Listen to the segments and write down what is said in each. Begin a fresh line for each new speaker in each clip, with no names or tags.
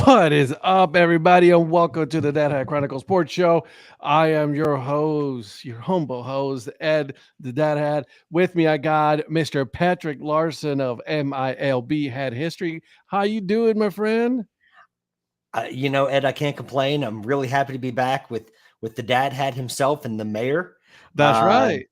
What is up, everybody, and welcome to the Dad Hat Chronicle Sports Show. I am your host, your humble host, Ed the Dad Hat. With me, I got Mr. Patrick Larson of MILB Hat History. How you doing, my friend?
Ed, I can't complain. I'm really happy to be back with the dad hat himself and the mayor.
That's right.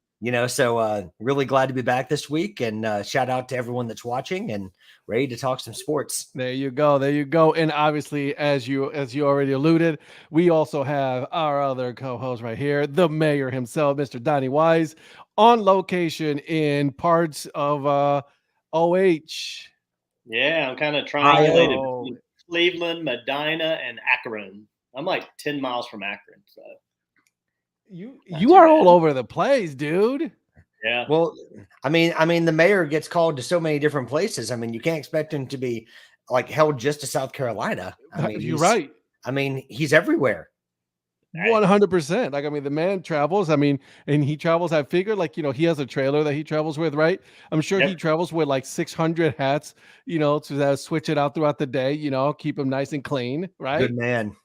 Really glad to be back this week, and shout out to everyone that's watching and ready to talk some sports.
There you go. There you go. And obviously, as you already alluded, we also have our other co-host right here, the mayor himself, Mr. Donnie Wise, on location in parts of OH.
Yeah, I'm kind of triangulated
Iowa.
between Cleveland, Medina, and Akron. I'm like 10 miles from Akron, so not
You
too
are
bad.
all over the place, dude.
Yeah.
Well, I mean, the mayor gets called to so many different places. I mean, you can't expect him to be like held just to South Carolina. I mean,
You're right.
He's everywhere.
100%. Like, I mean, the man travels. I mean, and he travels. I figured, like, he has a trailer that he travels with, right? I'm sure he
Yep.
travels with like 600 hats, to switch it out throughout the day, keep them nice and clean, right?
Good man.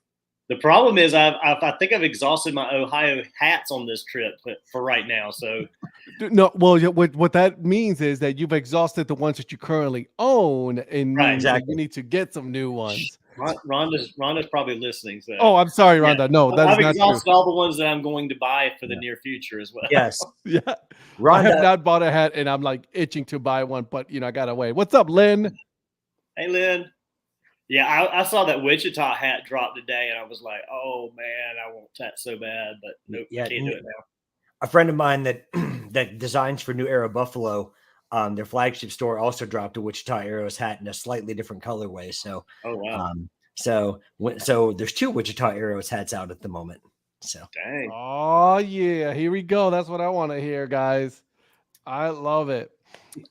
The problem is I think I've exhausted my Ohio hats on this trip for right now. So
No, well, what that means is that you've exhausted the ones that you currently own, and
Right,
means that
exactly.
you need to get some new ones.
Rhonda's probably listening. So
Oh, I'm sorry,
yeah.
Rhonda. No, that
I've
is not true.
exhausted all the ones that I'm going to buy for the near future as well.
Yes,
Yeah, I have
Rhonda.
not bought a hat, and I'm like itching to buy one, but I gotta wait. What's up, Lynn?
Hey, Lynn. Yeah, I saw that Wichita hat drop today, and I was like, "Oh man, I want that so bad," but nope,
Yeah,
can't do it now.
A friend of mine that that designs for New Era Buffalo, their flagship store, also dropped a Wichita Arrows hat in a slightly different colorway. So,
Oh wow,
so there's two Wichita Arrows hats out at the moment. So,
dang.
Oh yeah, here we go. That's what I want to hear, guys. I love it.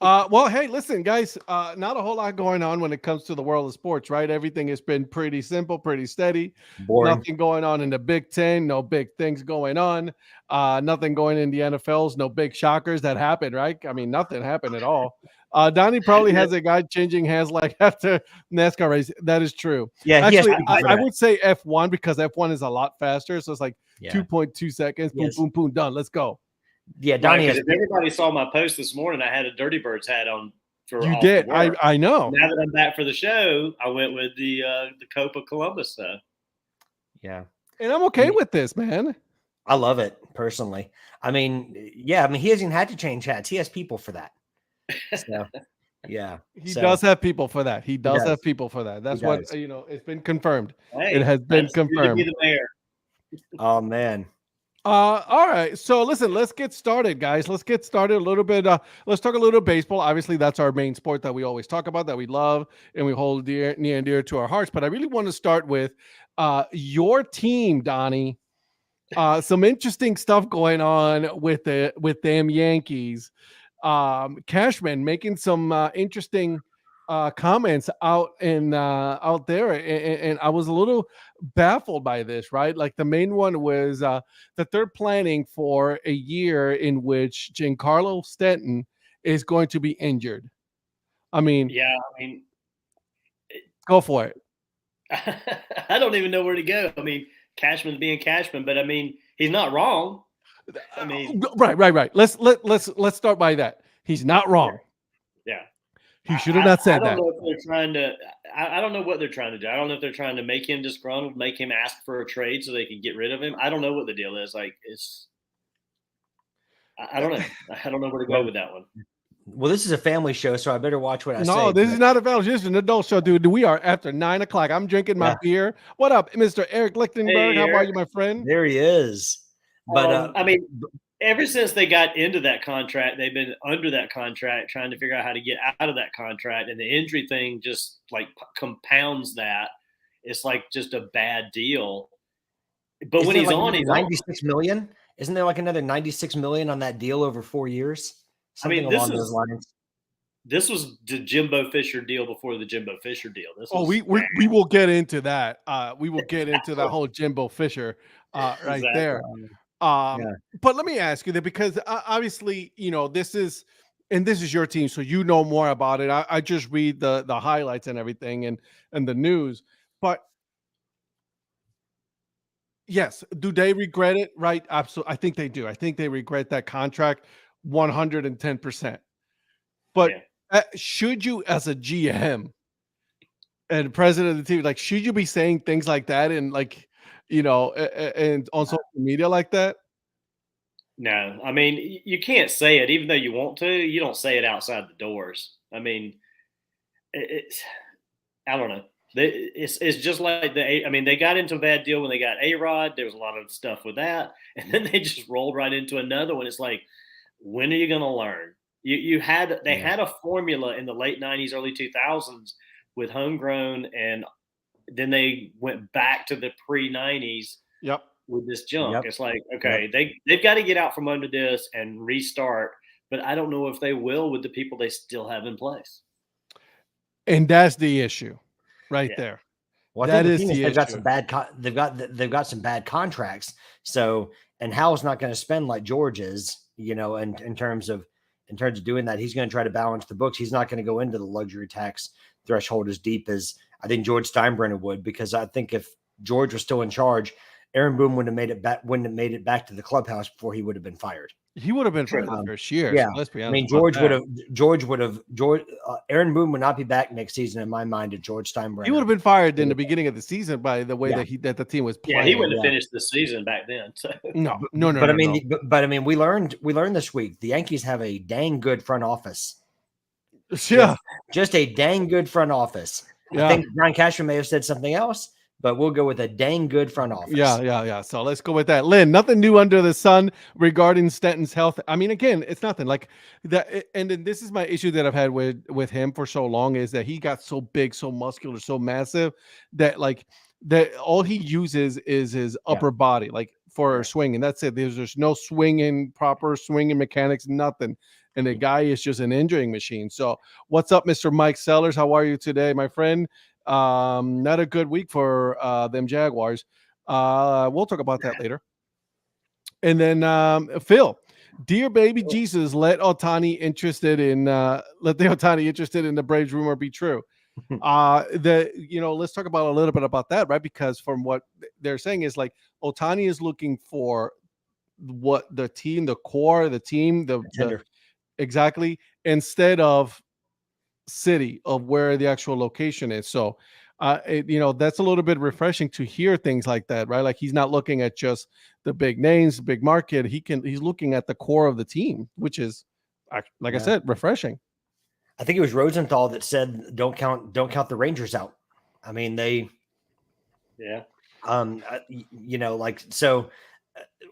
Well, hey, listen, guys. Not a whole lot going on when it comes to the world of sports, right? Everything has been pretty simple, pretty steady.
boring.
Nothing going on in the Big Ten. No big things going on. Nothing going in the NFLs. No big shockers that happened, right? I mean, nothing happened at all. Donnie probably has a guy changing hands like after NASCAR race. That is true.
Yeah, he has
Actually,
people for
I
that.
would say F1 because F1 is a lot faster. So it's like
Yeah.
2.2 seconds. Boom,
Yes.
boom, boom, done. Let's go.
Yeah,
Right,
Donnie
'cause
has.
if everybody saw my post this morning, I had a Dirty Birds hat on for
You
off
did.
to work.
I know.
Now that I'm back for the show, I went with the Copa Columbus stuff.
Yeah,
And I'm okay with this, man.
I love it personally. I mean, yeah, I mean, he hasn't had to change hats. He has people for that. So, yeah,
He does have people for that. He does
does.
have people for that. That's
He
what
does.
it's been confirmed.
Hey,
It has been
that's good to be
confirmed.
the mayor.
Oh man,
All right. So listen, let's get started, guys. Let's get started a little bit. Let's talk a little baseball. Obviously, that's our main sport that we always talk about, that we love and we hold near and dear to our hearts. But I really want to start with your team, Donnie. Some interesting stuff going on with them Yankees. Cashman making some interesting comments out there, and I was a little baffled by this. Right, like the main one was that they're planning for a year in which Giancarlo Stanton is going to be injured. I mean,
Yeah, I mean,
go for it.
I don't even know where to go. I mean, Cashman's being Cashman, but I mean, he's not wrong. I mean,
Right. Let's start by that. He's not wrong.
yeah.
He should have not
I
said
don't
that.
know if they're trying to. I don't know what they're trying to do. I don't know if they're trying to make him disgruntled, make him ask for a trade so they can get rid of him. I don't know what the deal is. Like, I don't know. I don't know where to go with that one.
well, this is a family show, so I better watch what I say.
No, this
but-
is not a valid. This is an adult show, dude. We are after 9:00. I'm drinking my
Yeah.
beer. What up, Mr. Eric Lichtenberg?
Hey,
How are
Eric.
you, my friend?
There he is. But
I mean, ever since they got into that contract, they've been under that contract, trying to figure out how to get out of that contract, and the injury thing just like compounds that. It's like just a bad deal. But
isn't
when
there
he's
like
on,
another
he's on.
96 million. Isn't there like another 96 million on that deal over 4 years? Something
this
along those
is-
lines.
This was the Jimbo Fisher deal before the Jimbo Fisher deal. This
Oh,
was,
we will get into that. We will get into that whole Jimbo Fisher right
Exactly.
there.
Yeah.
But let me ask you that, because obviously, this is your team, so you know more about it. I just read the highlights and everything and the news. But yes, do they regret it? Right? Absolutely. I think they do. I think they regret that contract 110%. But should you, as a GM and president of the team, like, should you be saying things like that and like, and on social media like that?
No, I mean, you can't say it, even though you want to. You don't say it outside the doors. I mean, it's I don't know. It's just like I mean, they got into a bad deal when they got A-Rod. There was a lot of stuff with that, and then they just rolled right into another one. It's like, when are you going to learn? They had a formula in the late '90s, early 2000s with homegrown, and then they went back to the pre-'90s.
Yep.
With this junk.
Yep.
It's like, okay, they've got to get out from under this and restart, but I don't know if they will with the people they still have in place.
And that's the issue right there.
Well, I think they've got some bad they've got some bad contracts. So, and Hal's not going to spend like George is, in terms of doing that. He's going to try to balance the books. He's not going to go into the luxury tax threshold as deep as I think George Steinbrenner would, because I think if George was still in charge, Aaron Boone wouldn't have made it back to the clubhouse before he would have been fired.
He would have been fired the first year.
Yeah,
so let's be honest.
I mean, Aaron Boone would not be back next season in my mind. At George Steinbrenner,
he would have been fired in the beginning of the season by the way that the team was playing.
Yeah, he wouldn't have finished the season back then. So.
No.
But I mean, we learned this week the Yankees have a dang good front office.
Yeah,
just a dang good front office.
Yeah.
I think Brian Cashman may have said something else, but we'll go with a dang good front office.
Yeah. So let's go with that. Lynn, nothing new under the sun regarding Stanton's health. I mean, again, it's nothing like that. And then this is my issue that I've had with him for so long, is that he got so big, so muscular, so massive that all he uses is his upper body, like for swinging. That's it. There's no proper swinging mechanics, nothing. And the guy is just an injuring machine. So what's up, Mr. Mike Sellers? How are you today, my friend? Not a good week for them Jaguars. We'll talk about that later. And then Phil, dear baby Jesus, let the Ohtani interested in the Braves rumor be true. Let's talk about a little bit about that, right? Because from what they're saying is like Ohtani is looking for what the team, the core, the team, exactly, instead of city of where the actual location is. So that's a little bit refreshing to hear things like that, right? Like he's not looking at just the big names, the big market. He's looking at the core of the team, which is, like I said, refreshing.
I think it was Rosenthal that said, don't count the Rangers out. I mean,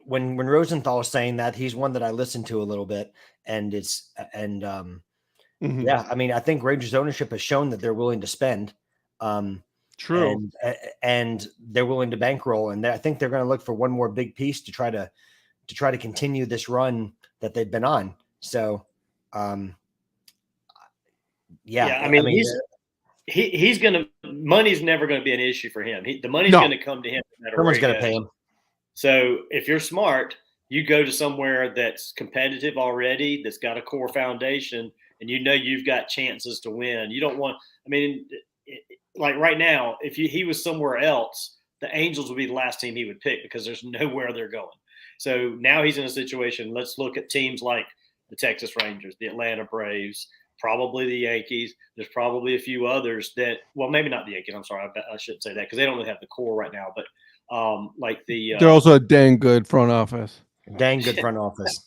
when Rosenthal is saying that, he's one that I listen to a little bit, and I mean, I think Rangers ownership has shown that they're willing to spend.
True.
And they're willing to bankroll, and I think they're going to look for one more big piece to try to continue this run that they've been on. So, I
mean he's going to, money's never going to be an issue for him. The money's going to come to him no matter
someone's
where
going to pay him.
So if you're smart, you go to somewhere that's competitive already, that's got a core foundation, and you've got chances to win. You don't want, I mean, like right now, if he was somewhere else, the Angels would be the last team he would pick because there's nowhere they're going. So now he's in a situation. Let's look at teams like the Texas Rangers, the Atlanta Braves, probably the Yankees. There's probably a few others that, well, maybe not the Yankees. I'm sorry, I shouldn't say that because they don't really have the core right now. But they're
also a dang good front office.
Dang good front office.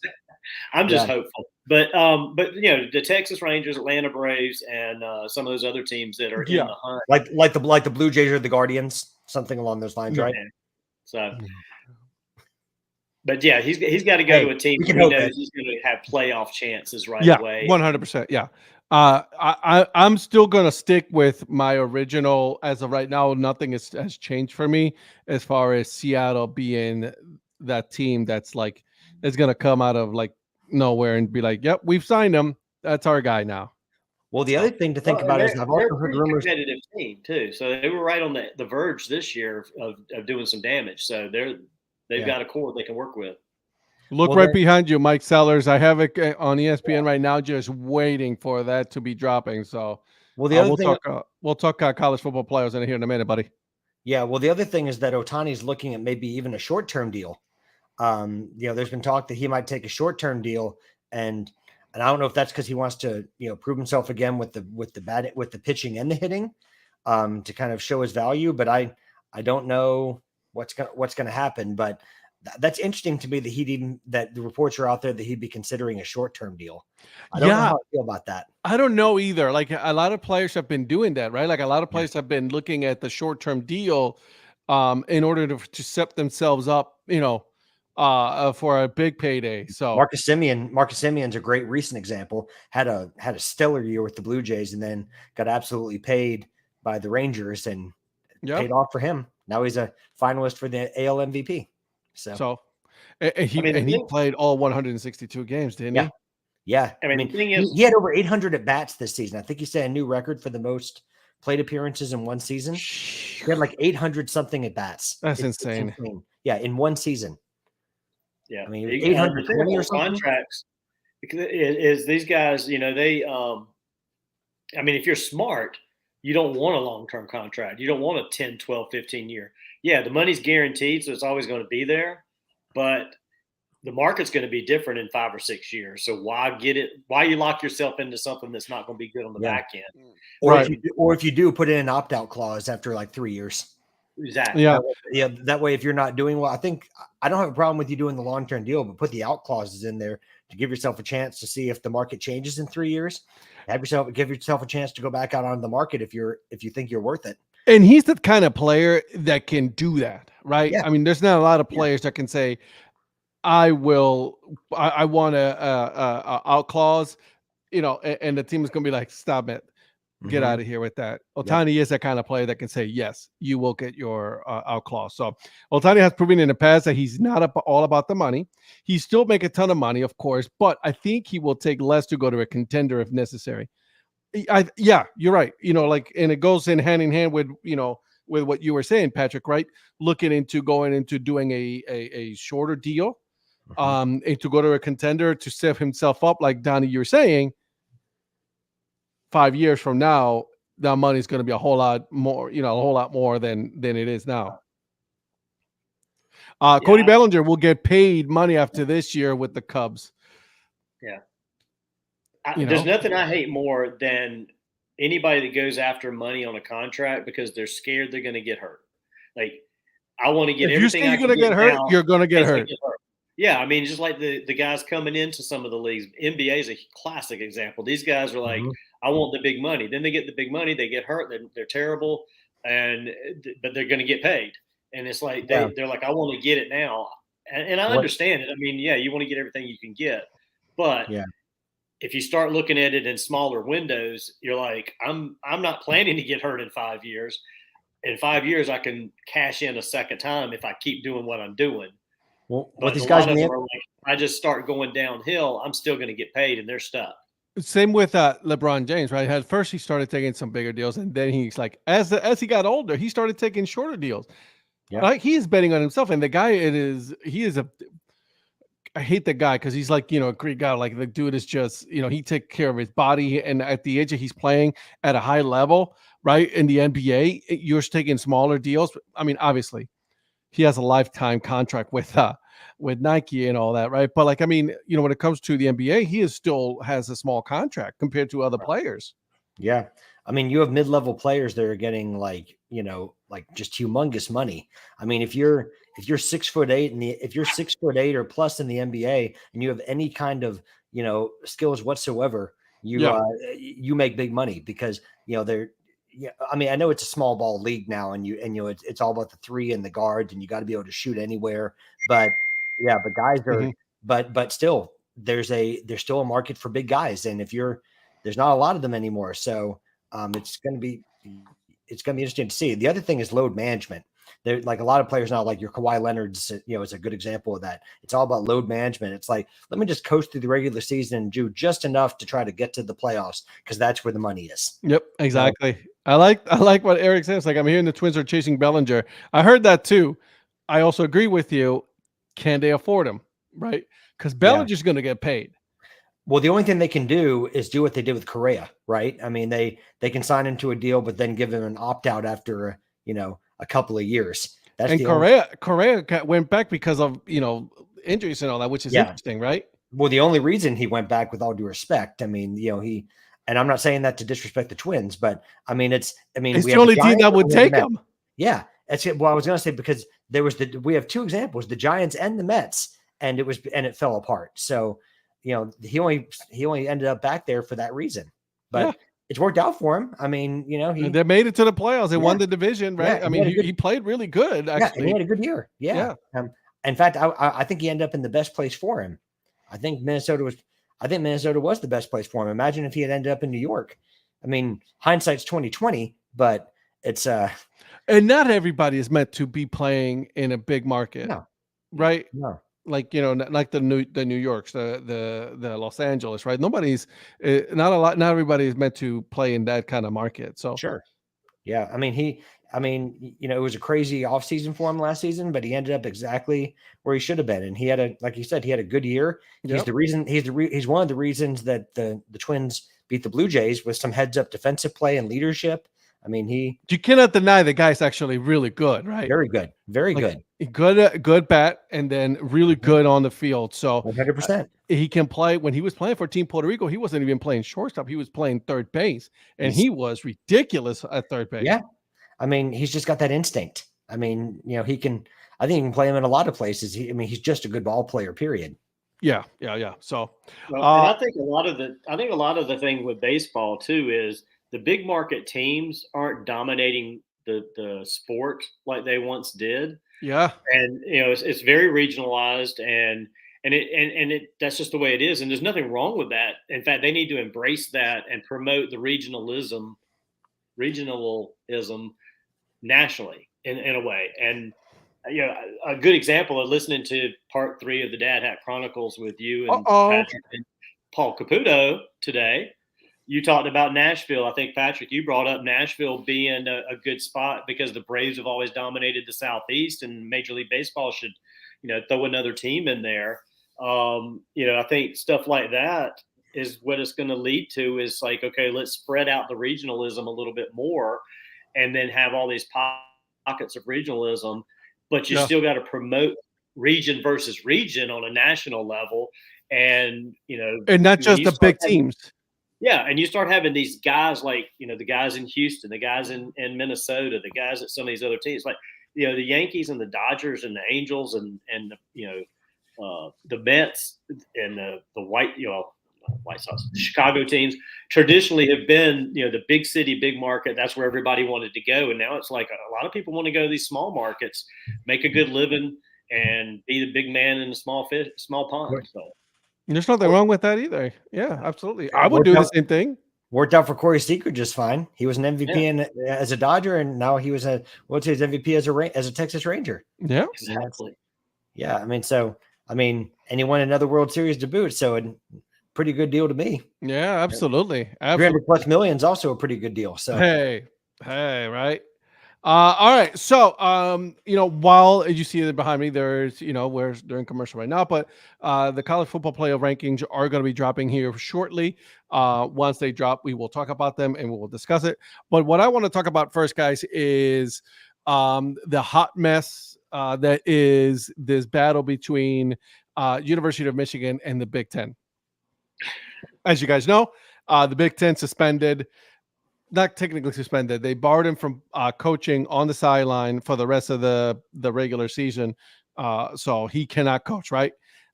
I'm just hopeful. But the Texas Rangers, Atlanta Braves, and some of those other teams that are in the hunt,
like the Blue Jays or the Guardians, something along those lines, right?
So, but yeah, he's got to go to a team who knows he's going to have playoff chances right away.
100%. Yeah. I'm still going to stick with my original. As of right now, nothing has changed for me as far as Seattle being that team that's like is going to come out of like nowhere and be like, "Yep, we've signed him. That's our guy now."
Well, the other thing to think about is I've also heard rumors.
Competitive team too, so they were right on the verge this year of doing some damage. So they've got a core they can work with.
Look right behind you, Mike Sellers. I have it on ESPN right now, just waiting for that to be dropping. So,
well, the other thing
we'll talk college football players in here in a minute, buddy.
Yeah. Well, the other thing is that Ohtani's looking at maybe even a short-term deal. There's been talk that he might take a short-term deal, and I don't know if that's because he wants to, prove himself again with the pitching and the hitting, to kind of show his value. But I don't know what's gonna happen. But that's interesting to me that the reports are out there that he'd be considering a short-term deal. I don't know how I feel about that.
I don't know either. Like a lot of players have been doing that, right? Like a lot of players have been looking at the short-term deal in order to set themselves up, for a big payday. So
Marcus Simeon's a great recent example. Had a stellar year with the Blue Jays, and then got absolutely paid by the Rangers, and paid off for him. Now he's a finalist for the AL MVP. So
he played all 162 games, didn't he?
Yeah.
I mean, the thing is,
he had over 800 at bats this season. I think he set a new record for the most plate appearances in one season. He had like 800 something at bats.
That's insane.
Yeah, in one season.
Yeah,
I mean, 820 or something.
Contracts, because is these guys, they. I mean, if you're smart, you don't want a long-term contract. You don't want a 10, 12, 15 year. Yeah, the money's guaranteed, so it's always going to be there. But the market's going to be different in 5 or 6 years. So why you lock yourself into something that's not going to be good on the back end?
Or if you do, put in an opt-out clause after like 3 years.
Exactly.
Yeah. That way, if you're not doing well, I don't have a problem with you doing the long-term deal, but put the out clauses in there to give yourself a chance to see if the market changes in 3 years. Give yourself a chance to go back out on the market if you think you're worth it.
And he's the kind of player that can do that, right?
Yeah.
I mean, there's not a lot of players that can say, I want a out clause, and the team is going to be like, stop it, get out of here with that. Ohtani is that kind of player that can say, yes, you will get your out clause. So Ohtani has proven in the past that he's not all about the money. He still make a ton of money, of course, but I think he will take less to go to a contender if necessary. You're right. And it goes in hand with what you were saying, Patrick, right? Looking into going into doing a shorter deal, and to go to a contender to set himself up, like Donnie, you're saying, 5 years from now, that money is going to be a whole lot more, than it is now. Cody Bellinger will get paid money after this year with the Cubs.
Yeah. There's nothing I hate more than anybody that goes after money on a contract because they're scared they're going to get hurt. Like, I want to get everything.
You're going to get hurt. You're going to get hurt.
Yeah, I mean, just like the guys coming into some of the leagues. NBA is a classic example. These guys are like, I want the big money. Then they get the big money. They get hurt. They're terrible, but they're going to get paid. And it's like they're like, I want to get it now. And I understand it. I mean, you want to get everything you can get, but if you start looking at it in smaller windows, you're like, I'm not planning to get hurt in 5 years. In 5 years, I can cash in a second time if I keep doing what I'm doing.
Well,
but
these guys
are like, I just start going downhill, I'm still going to get paid, and they're stuck.
Same with LeBron James, right? At first, he started taking some bigger deals, and then he's like, as he got older, he started taking shorter deals. Yeah, right? He is betting on himself, and the guy I hate the guy because he's like, a great guy. Like the dude is just, he takes care of his body, and at the age that he's playing at a high level, right? In the NBA, you're taking smaller deals. I mean, obviously, he has a lifetime contract with Nike and all that, right? But like, I mean, when it comes to the NBA, he still has a small contract compared to other players.
Yeah. I mean, you have mid-level players that are getting like just humongous money. I mean, if you're 6'8" if you're 6'8" or plus in the NBA and you have any kind of, skills whatsoever, you make big money because, I mean, I know it's a small ball league now and it's all about the three and the guards and you got to be able to shoot anywhere, but guys are, but still there's still a market for big guys. And there's not a lot of them anymore. So it's going to be interesting to see. The other thing is load management. There, like a lot of players now, like your Kawhi Leonard's, is a good example of that. It's all about load management. It's like, let me just coast through the regular season and do just enough to try to get to the playoffs because that's where the money is.
Yep, exactly. I like what Eric says. Like, I'm hearing the Twins are chasing Bellinger. I heard that too. I also agree with you. Can they afford him? Right? Because Bellinger's going to get paid.
Well, the only thing they can do is do what they did with Correa, right? I mean, they can sign him to a deal, but then give him an opt-out after a couple of years. That's
and
the
Correa went back because of injuries and all that, which is interesting, right?
Well, the only reason he went back, with all due respect, I mean, and I'm not saying that to disrespect the Twins, but I mean,
it's the only team that would take him.
Yeah, that's it. Well, I was going to say, because we have two examples, the Giants and the Mets, and it fell apart. So, he only ended up back there for that reason, but it's worked out for him. I mean,
they made it to the playoffs. They won the division, right? I mean, he played really good. Actually,
he had a good year. Yeah. In fact, I think he ended up in the best place for him. I think Minnesota was the best place for him. Imagine if he had ended up in New York. I mean, hindsight's 2020, but it's
and not everybody is meant to be playing in a big market, right?
No.
Like like the New Yorks, the Los Angeles, right? Not everybody is meant to play in that kind of market. So
sure, yeah. I mean, it was a crazy offseason for him last season, but he ended up exactly where he should have been. And he had like you said, he had a good year. He's the reason. He's one of the reasons that the Twins beat the Blue Jays with some heads up defensive play and leadership. I mean, you
cannot deny the guy's actually really good, right?
Very good, very good.
Good bat, and then really good on the field. So
100%.
He can play. When he was playing for Team Puerto Rico, he wasn't even playing shortstop. He was playing third base, and he was ridiculous at third base.
Yeah, I mean, he's just got that instinct. I mean, I think he can play him in a lot of places. He's just a good ball player, period.
Yeah. So,
and I think a lot of the thing with baseball too is the big market teams aren't dominating the sport like they once did.
Yeah.
And it's very regionalized, and that's just the way it is. And there's nothing wrong with that. In fact, they need to embrace that and promote the regionalism nationally in a way. And a good example of listening to part 3 of the Dad Hat Chronicles with you and Patrick and Paul Caputo today. You talked about Nashville. I think, Patrick, you brought up Nashville being a good spot because the Braves have always dominated the Southeast, and Major League Baseball should, throw another team in there. I think stuff like that is what it's going to lead to, is like, okay, let's spread out the regionalism a little bit more, and then have all these pockets of regionalism, but you still got to promote region versus region on a national level. And,
and not just the big teams.
Yeah, and you start having these guys like, the guys in Houston, the guys in Minnesota, the guys at some of these other teams, like, the Yankees and the Dodgers and the Angels and the Mets and the White Sox, the Chicago teams traditionally have been, the big city, big market. That's where everybody wanted to go. And now it's like a lot of people want to go to these small markets, make a good living, and be the big man in the small pond. So.
There's nothing wrong with that either. Yeah, absolutely. I would do the same thing.
Worked out for Corey Seager just fine. He was an MVP as a Dodger, and now he was his MVP as a Texas Ranger.
Yeah,
exactly.
Yeah, and he won another World Series to boot, so a pretty good deal to me.
Yeah, absolutely.
300+ million is also a pretty good deal. So
hey, right. All right. So, while you see it behind me, there's, we're doing commercial right now, but the college football playoff rankings are going to be dropping here shortly. Once they drop, we will talk about them and we will discuss it. But what I want to talk about first, guys, is the hot mess that is this battle between University of Michigan and the Big Ten. As you guys know, the Big Ten suspended. Not technically suspended. They barred him from coaching on the sideline for the rest of the regular season, so he cannot coach. Right?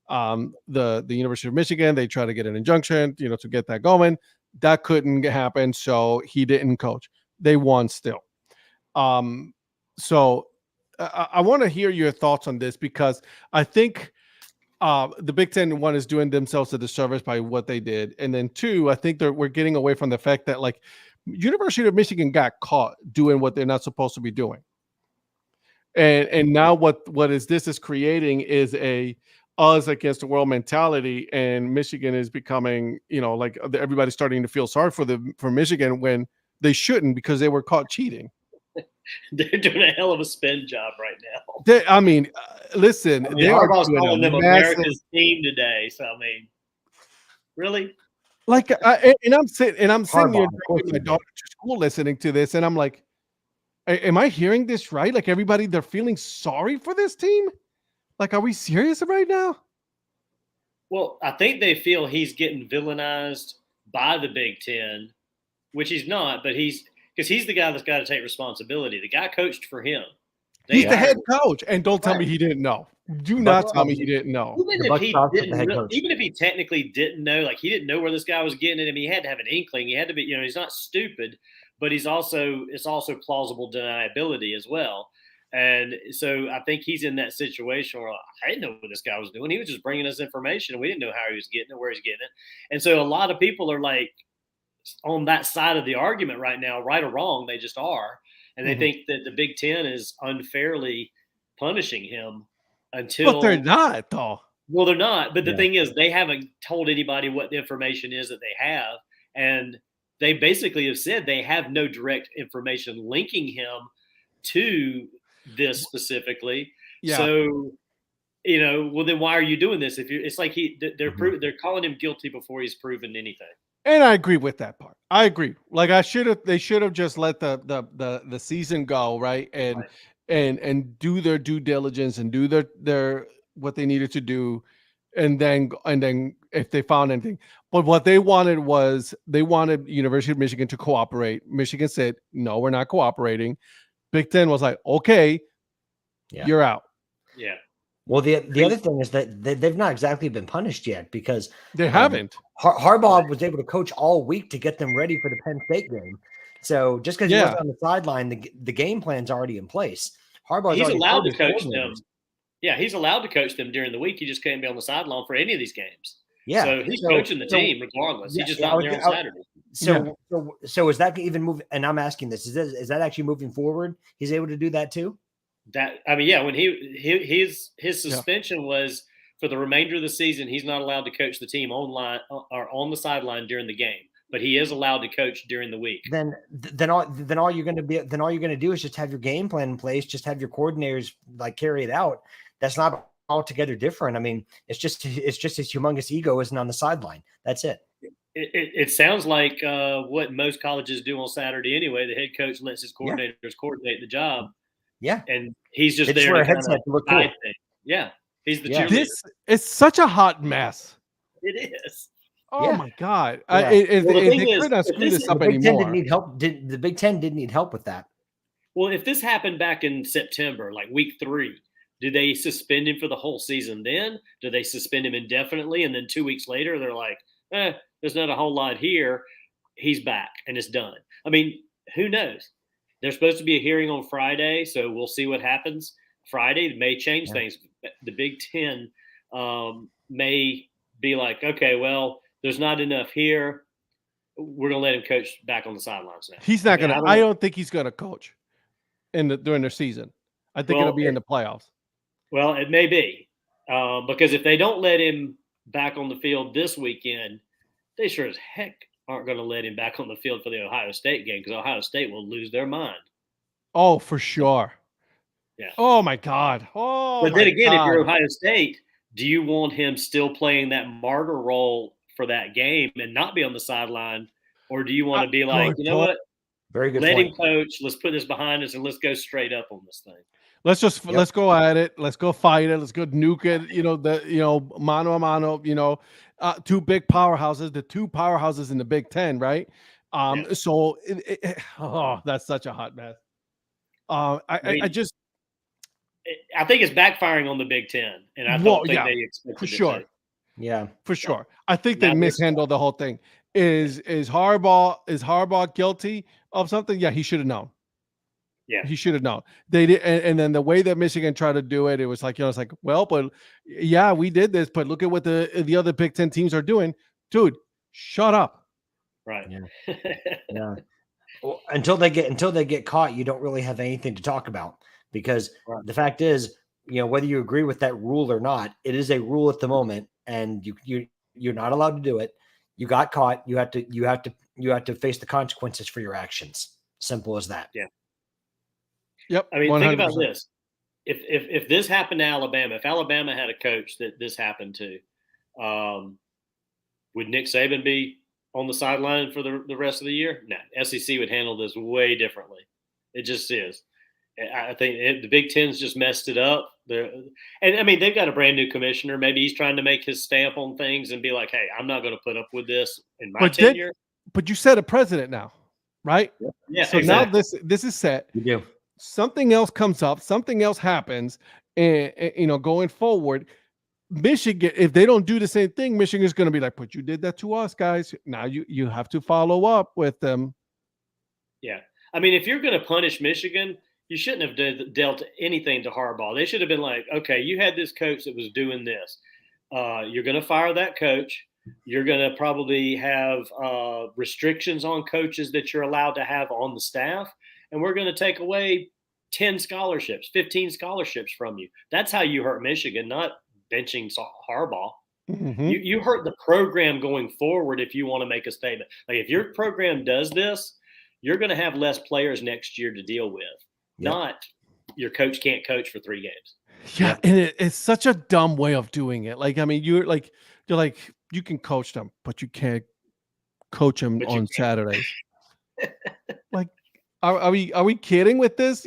The University of Michigan, they tried to get an injunction, to get that going. That couldn't happen, so he didn't coach. They won still. So I want to hear your thoughts on this, because I think the Big Ten, one, is doing themselves a disservice by what they did, and then two, I think we're getting away from the fact that, like, University of Michigan got caught doing what they're not supposed to be doing. And now what this is creating is a us against the world mentality, and Michigan is becoming, like, everybody's starting to feel sorry for Michigan when they shouldn't, because they were caught cheating.
They're doing a hell of a spin job right now.
Listen, they are
calling them America's team today. So really?
Like, and I'm sitting here driving my daughter to school listening to this, and I'm like, Am I hearing this right? Like everybody, they're feeling sorry for this team? Like, are we serious right now?
Well, I think they feel he's getting villainized by the Big Ten, which he's not, but because he's the guy that's got to take responsibility. The guy coached for him.
He's the head coach, and don't tell me he didn't know. Do not tell me he didn't know.
Even if he technically didn't know, like he didn't know where this guy was getting it. I mean, he had to have an inkling. He had to be, he's not stupid, but it's also plausible deniability as well. And so I think he's in that situation where I didn't know what this guy was doing. He was just bringing us information, and we didn't know how he was getting it, where he's getting it. And so a lot of people are like on that side of the argument right now, right or wrong, they just are. And they think that the Big Ten is unfairly punishing him until.
But they're not, though.
Well, they're not. But the thing is, they haven't told anybody what the information is that they have. And they basically have said they have no direct information linking him to this specifically. Yeah. So, well, then why are you doing this? It's like they're calling him guilty before he's proven anything.
And I agree with that part. I agree. Like they should have just let the season go, right? And do their due diligence and do their what they needed to do, and then if they found anything. But what they wanted University of Michigan to cooperate. Michigan said, no, we're not cooperating. Big Ten was like, okay, you're out.
Yeah.
Well, the other thing is that they've not exactly been punished yet because
they haven't.
Harbaugh was able to coach all week to get them ready for the Penn State game. So just because he was on the sideline, the game plan's already in place.
He's allowed to coach them. Yeah, he's allowed to coach them during the week. He just can't be on the sideline for any of these games. Yeah, so he's coaching the team regardless. He's just not there on Saturday.
So is that even moving? And I'm asking this: is that actually moving forward? He's able to do that too.
When his suspension was for the remainder of the season, he's not allowed to coach the team online or on the sideline during the game, but he is allowed to coach during the week.
Then all you're going to do is just have your game plan in place, just have your coordinators like carry it out. That's not altogether different. I mean, it's just his humongous ego isn't on the sideline. That's it.
It sounds like what most colleges do on Saturday anyway. The head coach lets his coordinators coordinate the job.
Yeah,
and he's just there to kind of look cool. Yeah, he's the cheerleader.
This is such a hot mess.
It is.
Oh my God! They could not screw this up anymore.
The Big Ten didn't need help with that.
Well, if this happened back in September, like week 3, do they suspend him for the whole season? Then do they suspend him indefinitely, and then 2 weeks later they're like, there's not a whole lot here. He's back and it's done. I mean, who knows? There's supposed to be a hearing on Friday, so we'll see what happens. Friday may change things. The Big Ten may be like, okay, well, there's not enough here. We're going to let him coach back on the sidelines now.
He's not going to – I don't think he's going to coach during their season. I think it'll be in the playoffs.
Well, it may be because if they don't let him back on the field this weekend, they sure as heck aren't going to let him back on the field for the Ohio State game because Ohio State will lose their mind.
Oh, for sure.
Yeah.
Oh, my God. Oh,
but then again, if you're Ohio State, do you want him still playing that martyr role for that game and not be on the sideline? Or do you want to be like, you know what?
Very good.
Let him coach. Let's put this behind us and let's go straight up on this thing.
Let's go at it. Let's go fight it. Let's go nuke it. Mano a mano, 2 big powerhouses, the 2 powerhouses in the Big Ten, right? So that's such a hot mess. I
think it's backfiring on the Big Ten, and I don't think they expected
for sure.
It.
Yeah,
for sure. I think they mishandled the whole thing. Is Harbaugh guilty of something? Yeah, he should have known.
Yeah,
he should have known. They did, and then the way that Michigan tried to do it, it was like, it's like, well, but yeah, we did this, but look at what the other Big Ten teams are doing, dude. Shut up.
Right.
Yeah. Well, until they get caught, you don't really have anything to talk about because the fact is, whether you agree with that rule or not, it is a rule at the moment, and you're not allowed to do it. You got caught. You have to face the consequences for your actions. Simple as that.
Yeah.
Yep.
I mean,
100%.
Think about this. If this happened to Alabama, if Alabama had a coach that this happened to, would Nick Saban be on the sideline for the rest of the year? No. SEC would handle this way differently. It just is. I think the Big Ten's just messed it up. And I mean, they've got a brand new commissioner. Maybe he's trying to make his stamp on things and be like, "Hey, I'm not going to put up with this in my tenure."
But you set a precedent now, right?
Yeah.
So
exactly.
now this is set.
You do.
Something else comes up, something else happens, and going forward, Michigan, if they don't do the same thing, Michigan is going to be like, "But you did that to us, guys. Now you have to follow up with them."
Yeah. I mean, if you're going to punish Michigan, you shouldn't have dealt anything to Harbaugh. They should have been like, okay, you had this coach that was doing this. You're going to fire that coach. You're going to probably have restrictions on coaches that you're allowed to have on the staff. And we're going to take away 10 scholarships, 15 scholarships from you. That's how you hurt Michigan, not benching Harbaugh.
Mm-hmm.
You hurt the program going forward if you want to make a statement. Like if your program does this, you're going to have less players next year to deal with. Yep. Not your coach can't coach for 3 games.
Yeah, yep. And it's such a dumb way of doing it. Like, I mean, you're like, you can coach them, but you can't coach them on Saturdays. Like, are we kidding with this?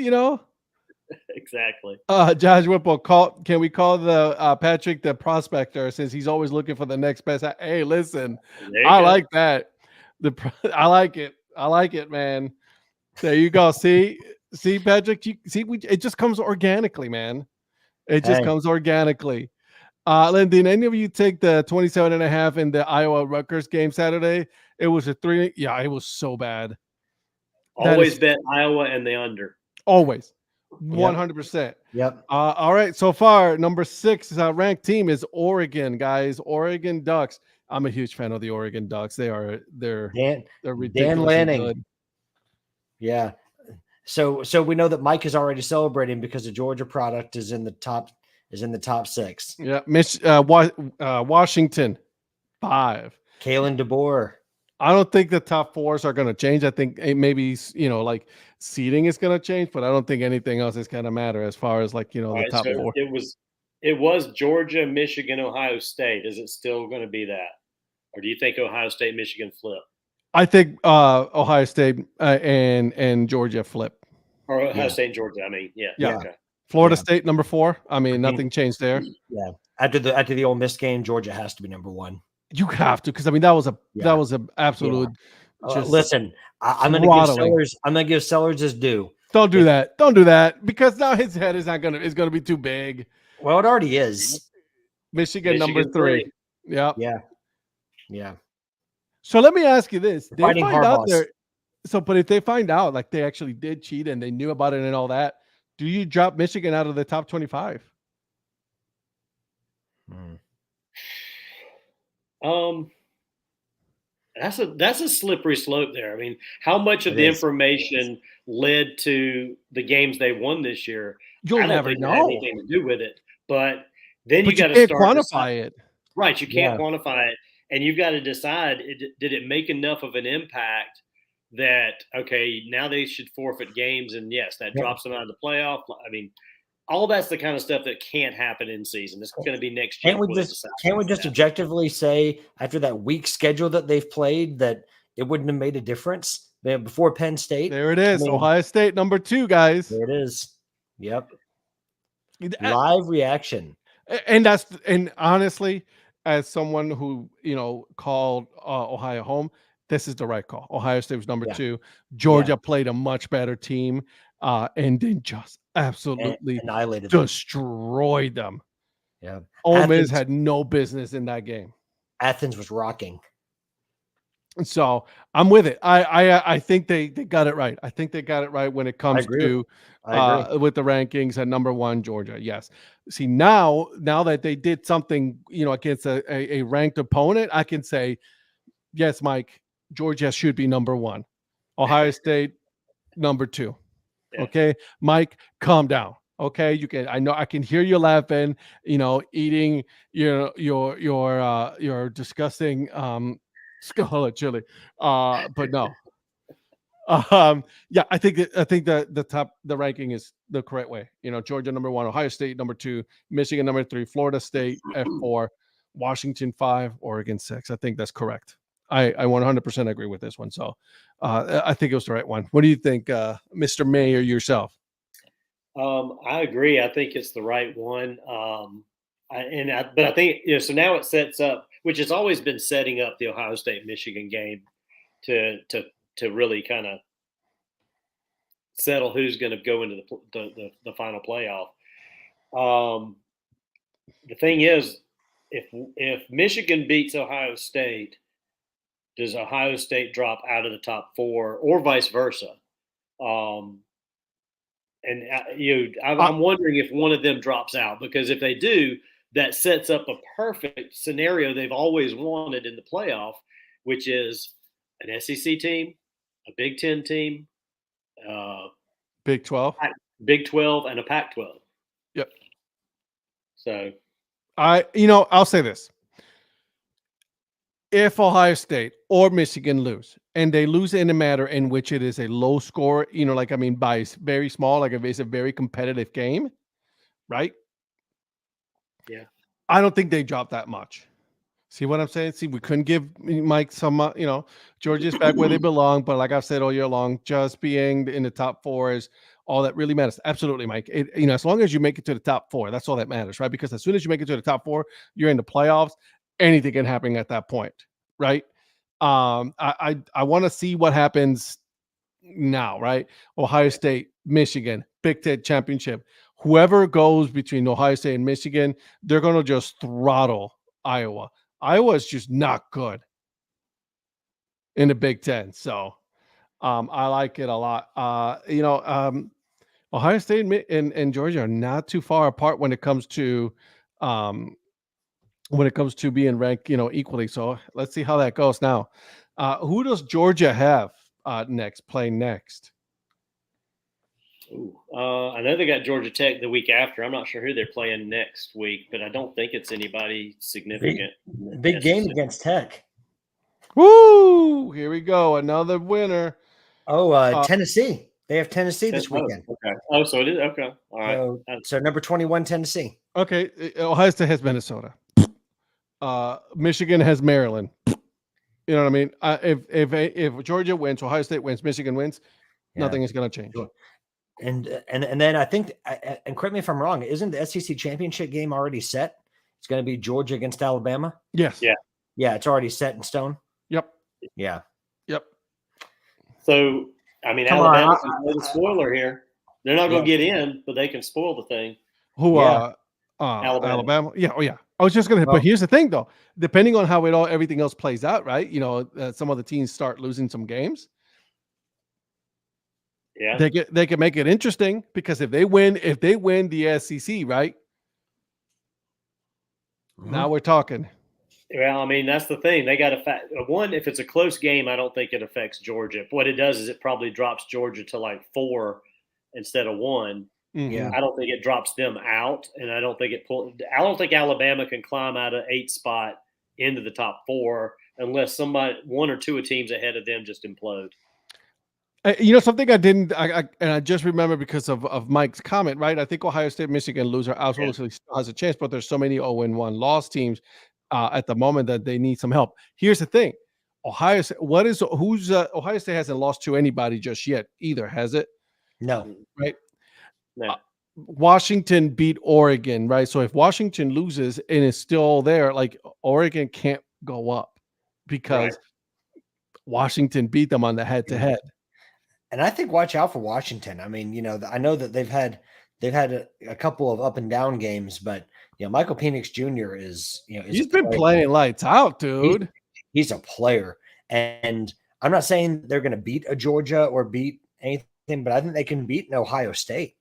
Exactly.
Josh Whipple, can we call the Patrick the prospector, since he's always looking for the next best? Hey, listen, I like that. I like it, man. There you go. See, Patrick, it just comes organically, man. It just comes organically. Len, did any of you take the 27.5 in the Iowa Rutgers game Saturday? It was a 3. Yeah, it was so bad.
Always bet Iowa and the under.
Always. 100%.
Yep.
All right. So far, number 6 ranked team is Oregon, guys. Oregon Ducks. I'm a huge fan of the Oregon Ducks. They're ridiculously
Dan Lanning.
good.
Yeah. So we know that Mike is already celebrating because the Georgia product is in the top 6.
Yeah. Washington 5.
Kalen DeBoer.
I don't think the top 4s are going to change. I think maybe like seeding is going to change, but I don't think anything else is going to matter as far as the top 4.
It was Georgia, Michigan, Ohio State. Is it still going to be that, or do you think Ohio State, Michigan flip?
I think Ohio State and Georgia flip.
Or Ohio State and Georgia. I mean, yeah. Okay.
Florida State number 4. I mean, nothing changed there.
Yeah. After the Ole Miss game, Georgia has to be number 1.
You have to, because I mean that was an absolute.
Yeah. Listen, I'm gonna give Sellers his due.
Don't do that, because now his head is gonna be too big.
Well, it already is.
Michigan number 3. Yeah. So let me ask you this: but if they find out like they actually did cheat and they knew about it and all that, do you drop Michigan out of the top 25?
That's a slippery slope there. I mean, how much of the information led to the games they won this year?
You'll never know.
It had anything to do with it, but then you got to start
quantify it.
Right, you can't quantify it, and you've got to decide: did it make enough of an impact that now they should forfeit games? And yes, that drops them out of the playoff. I mean, all that's the kind of stuff that can't happen in season. It's going to be next year.
Can't we just objectively say after that weak schedule that they've played that it wouldn't have made a difference before Penn State?
There it is. Ohio State number 2, guys.
There it is. Yep. Live reaction.
And honestly, as someone who called Ohio home, this is the right call. Ohio State was number 2. Georgia played a much better team, and then just absolutely
annihilated
destroyed them.
Yeah.
Ole Miss had no business in that game.
Athens was rocking.
So I'm with it. I think they got it right. I think they got it right when it comes to with the rankings at number 1, Georgia. Yes. See, now that they did something, against a ranked opponent, I can say, yes, Mike, Georgia should be number 1. Ohio State number 2. Okay, Mike, calm down. Okay, you can. I know I can hear you laughing. Eating your disgusting scarlet chili. But no. I think the ranking is the correct way. Georgia number 1, Ohio State number 2, Michigan number 3, Florida State at 4, Washington 5, Oregon 6. I think that's correct. I 100% agree with this one. So I think it was the right one. What do you think, Mr. May, or yourself?
I agree. I think it's the right one. But I think, so now it sets up, which has always been setting up the Ohio State Michigan game to really kind of settle who's going to go into the final playoff. The thing is, if Michigan beats Ohio State, does Ohio State drop out of the top 4, or vice versa? I'm wondering if one of them drops out, because if they do, that sets up a perfect scenario they've always wanted in the playoff, which is an SEC team, a Big Ten team,
Big 12,
Big 12, and a Pac-12.
Yep.
So
I'll say this. If Ohio State or Michigan lose, and they lose in a matter in which it is a low score, by very small, like if it's a very competitive game, right?
Yeah.
I don't think they drop that much. See what I'm saying? See, we couldn't give Mike some, Georgia's back where they belong. But like I've said all year long, just being in the top 4 is all that really matters. Absolutely, Mike. As long as you make it to the top 4, that's all that matters, right? Because as soon as you make it to the top 4, you're in the playoffs. Anything can happen at that point, right? I want to see what happens now, right? Ohio State, Michigan, Big Ten championship. Whoever goes between Ohio State and Michigan, they're going to just throttle Iowa. Iowa is just not good in the Big Ten. So I like it a lot. Ohio State and Georgia are not too far apart when it comes to being ranked, equally. So let's see how that goes now. Who does Georgia have playing next?
I know they got Georgia Tech the week after. I'm not sure who they're playing next week, but I don't think it's anybody significant.
Big game against Tech.
Woo! Here we go. Another winner.
Tennessee. They have Tennessee this weekend.
Okay. Oh, so it is? Okay. All right.
So number 21, Tennessee.
Okay. Ohio State has Minnesota. Michigan has Maryland. You know what I mean? If Georgia wins, Ohio State wins, Michigan wins, nothing is going to change.
Sure. And then I think, and correct me if I'm wrong, isn't the SEC championship game already set? It's going to be Georgia against Alabama.
Yes.
Yeah. It's already set in stone.
Yep.
Yeah.
Yep.
So, Alabama's the spoiler here. They're not going to get in, but they can spoil the thing.
Who? Alabama. Yeah. Oh, yeah. I was just going to, but here's the thing, though. Depending on how everything else plays out, right? Some of the teams start losing some games.
Yeah,
they can make it interesting, because if they win the SEC, right? Mm-hmm. Now we're talking.
Well, that's the thing. They got to if it's a close game, I don't think it affects Georgia. What it does is it probably drops Georgia to like 4 instead of 1.
Mm-hmm.
Yeah.
I don't think it drops them out, and I don't think I don't think Alabama can climb out of 8 spot into the top 4 unless one or two teams ahead of them just implode.
Something I just remember because of Mike's comment, right? I think Ohio State, Michigan loser absolutely has a chance, but there's so many 0-1 loss teams at the moment that they need some help. Here's the thing. Ohio State hasn't lost to anybody just yet either, has it?
No.
Right?
No.
Washington beat Oregon, right? So if Washington loses and is still there, like, Oregon can't go up because Washington beat them on the head-to-head.
And I think watch out for Washington. I know that they've had a couple of up and down games, but Michael Penix Jr. is
he's been playing lights out, dude.
He's a player, and I'm not saying they're going to beat a Georgia or beat anything, but I think they can beat an Ohio State.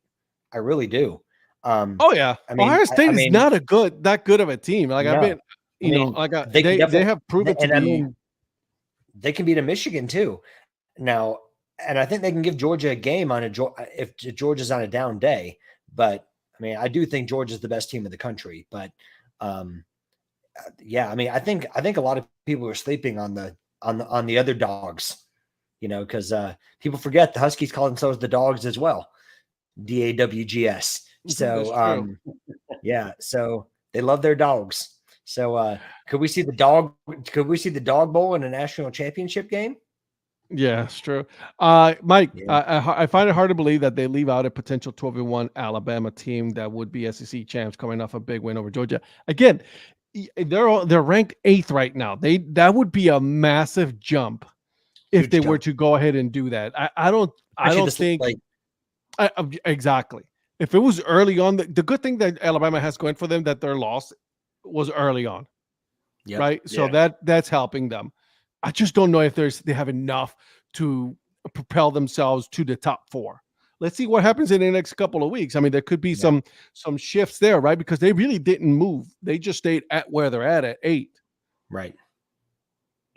I really do.
Ohio State is not that good of a team. Like, no. They have proven to be.
They can beat a Michigan too. Now. And I think they can give Georgia a game if Georgia's on a down day. But I do think Georgia's the best team in the country. But I think a lot of people are sleeping on the other dogs, because people forget the Huskies call themselves the Dogs as well, DAWGS. So so they love their dogs. So could we see the dog? Could we see the Dog Bowl in a national championship game?
Yeah, it's true. Mike, I find it hard to believe that they leave out a potential 12-1 Alabama team that would be SEC champs coming off a big win over Georgia. Again, they're ranked 8th right now. That would be a massive jump if they were to go ahead and do that. I don't think exactly. If it was early on, the good thing that Alabama has going for them that their loss was early on, right? So that's helping them. I just don't know if they have enough to propel themselves to the top 4. Let's see what happens in the next couple of weeks. I mean, there could be some shifts there, right? Because they really didn't move. They just stayed at where they're at 8.
Right.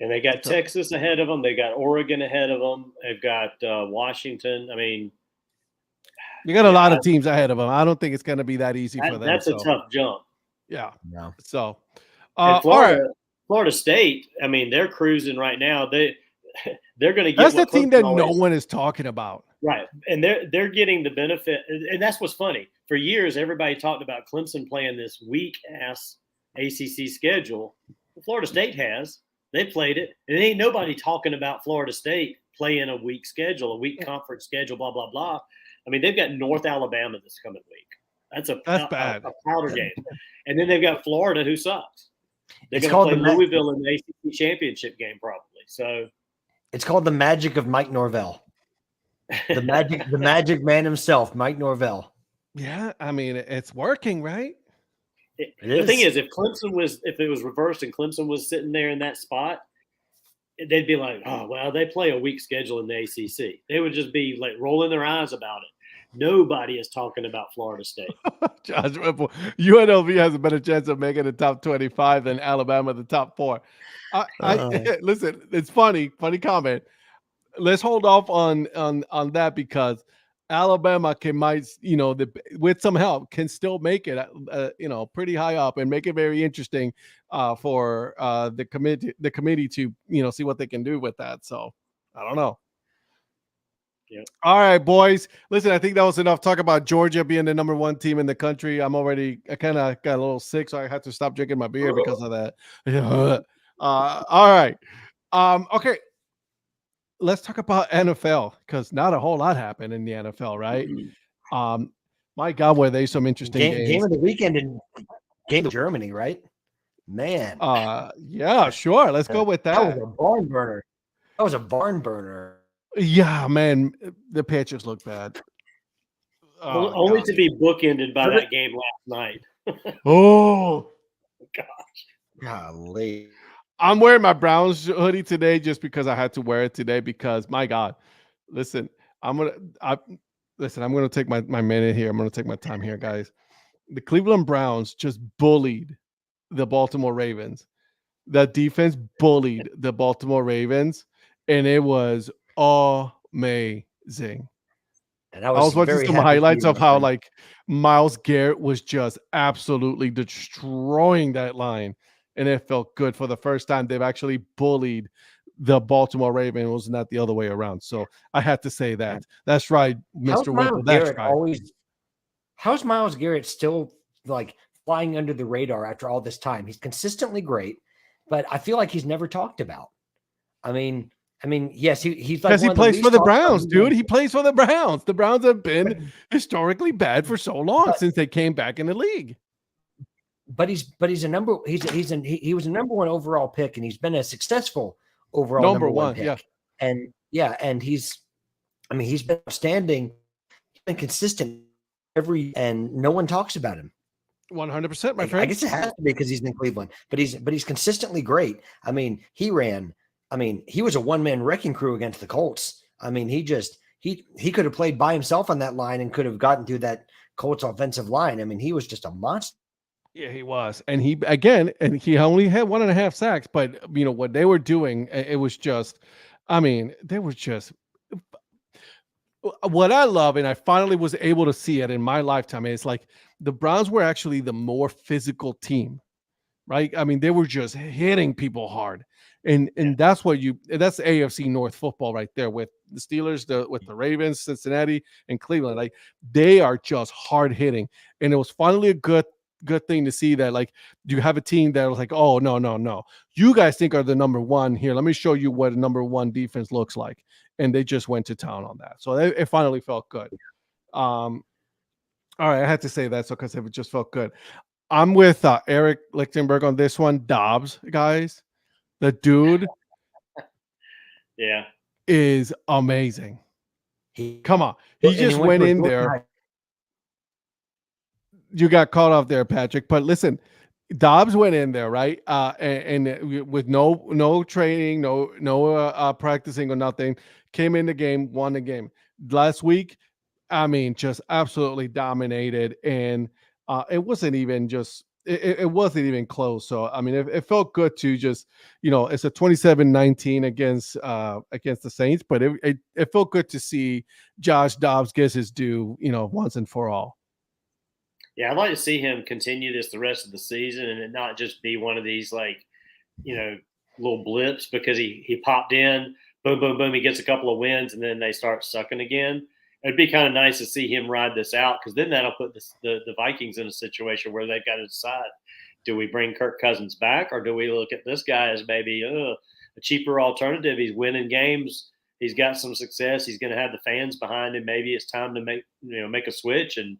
And they got Texas ahead of them. They got Oregon ahead of them. They've got Washington. I mean,
you got a lot of teams ahead of them. I don't think it's going to be that easy for them.
That's a tough jump.
Yeah.
No.
So,
Florida State, I mean, they're cruising right now. They're going to get.
That's the team that no one is talking about,
right? And they're getting the benefit, and that's what's funny. For years, everybody talked about Clemson playing this weak ass ACC schedule. Florida State has. They played it, and ain't nobody talking about Florida State playing a weak schedule, a weak conference schedule, blah blah blah. I mean, they've got North Alabama this coming week. That's
bad.
A powder game, and then they've got Florida, who sucks. They're going to play Louisville in the ACC championship game, probably. So
it's called the magic of Mike Norvell, the magic man himself, Mike Norvell.
Yeah, I mean, it's working, right?
The thing is, if it was reversed and Clemson was sitting there in that spot, they'd be like, "Oh, well, they play a weak schedule in the ACC." They would just be like rolling their eyes about it. Nobody is talking about Florida State.
Josh Whipple, UNLV has a better chance of making the top 25 than Alabama, the top 4. Listen, it's funny comment. Let's hold off on that because Alabama with some help can still make it, pretty high up and make it very interesting for the committee to, see what they can do with that. So I don't know.
Yeah.
All right, boys. Listen, I think that was enough talk about Georgia being the number 1 team in the country. I kind of got a little sick, so I had to stop drinking my beer because of that. All right. Okay. Let's talk about NFL because not a whole lot happened in the NFL, right? My God, were they some interesting games.
Game of the weekend in Germany, right? Man.
Yeah, sure. Let's go with that.
That was a barn burner.
Yeah, man, the Patriots look bad.
Only to be bookended by that game last night.
Oh,
gosh.
Golly.
I'm wearing my Browns hoodie today just because I had to wear it today because, my God, listen, I'm going to take my minute here. I'm going to take my time here, guys. The Cleveland Browns just bullied the Baltimore Ravens. The defense bullied the Baltimore Ravens, and it was amazing.
And
I was watching some highlights of how Myles Garrett was just absolutely destroying that line, and it felt good for the first time they've actually bullied the Baltimore Ravens. It was not the other way around. So I had to say that. That's right, Mr. Whipple. That's right.
How's Myles Garrett still flying under the radar after all this time? He's consistently great, but I feel like he's never talked about. I mean, yes, he's
because he plays for the Browns, dude. He plays for the Browns. The Browns have been historically bad for so long since they came back in the league.
But he was a number 1 overall pick, and he's been a successful overall number one pick.
Yeah.
And he's been outstanding, he's been consistent and no one talks about him.
100%, my friend.
I guess it has to be because he's in Cleveland, but he's consistently great. I mean, he was a one-man wrecking crew against the Colts. I mean, he could have played by himself on that line and could have gotten through that Colts offensive line. I mean, he was just a monster.
Yeah, he was. And he only had 1.5 sacks, but what they were doing, it was just, they were just what I love. And I finally was able to see it in my lifetime. It's like the Browns were actually the more physical team, right? I mean, they were just hitting people hard. And that's that's AFC North football right there with the Steelers, with the Ravens, Cincinnati, and Cleveland. Like they are just hard hitting. And it was finally a good good thing to see that, like, you have a team that was like, oh, no. You guys think are the number one here. Let me show you what a number one defense looks like. And they just went to town on that. So it finally felt good. All right, I had to say that because it just felt good. I'm with Eric Lichtenberg on this one. Dobbs, guys. The dude is amazing. Come on. He just went in there. You got caught off there, Patrick. But listen, Dobbs went in there, right? And with no training, no practicing or nothing, came in the game, won the game. Last week, I mean, just absolutely dominated. And it wasn't even it wasn't even close. So, I mean, it felt good to just, it's a 27-19 against the Saints, but it felt good to see Josh Dobbs get his due, once and for all.
Yeah, I'd like to see him continue this the rest of the season and it not just be one of these little blips because he popped in, boom, boom, boom, he gets a couple of wins and then they start sucking again. It'd be kind of nice to see him ride this out because then that'll put the Vikings in a situation where they've got to decide, do we bring Kirk Cousins back or do we look at this guy as maybe a cheaper alternative? He's winning games. He's got some success. He's going to have the fans behind him. Maybe it's time to make a switch and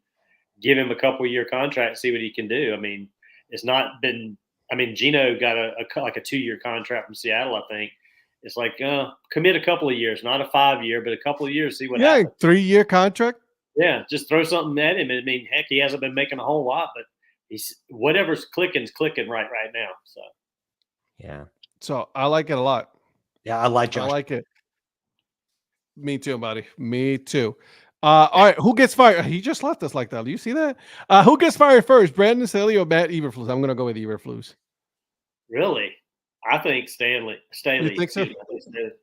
give him a couple-year contract and see what he can do. I mean, it's not been – I mean, Geno got a 2-year contract from Seattle, I think. It's like commit a couple of years, not a 5-year, but a couple of years, see what happens.
3-year contract?
Yeah, just throw something at him. I mean, heck, he hasn't been making a whole lot, but he's whatever's clicking right now. So,
yeah.
So I like it a lot.
Yeah, I like Josh.
I like it. Me too, buddy. Me too. All right, who gets fired? He just left us like that. Do you see that? Who gets fired first, Brandon Staley or Matt Eberflus? I'm going to go with Eberflus.
Really? I think Staley.
You think so?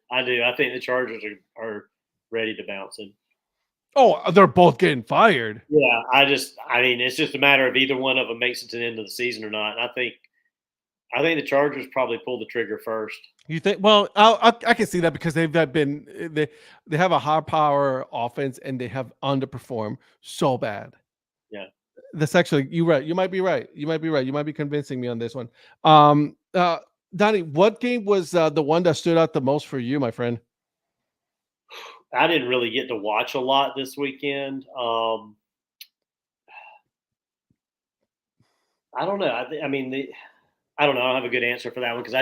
I do. I think the Chargers are ready to bounce in.
Oh, they're both getting fired.
Yeah, I mean, it's just a matter of either one of them makes it to the end of the season or not. And I think the Chargers probably pull the trigger first.
You think? Well, I can see that because they have a high power offense and they have underperformed so bad.
Yeah,
that's actually you're right. You might be right. You might be convincing me on this one. Donnie, what game was the one that stood out the most for you, my friend?
I didn't really get to watch a lot this weekend. I don't know. I don't know. I don't have a good answer for that one because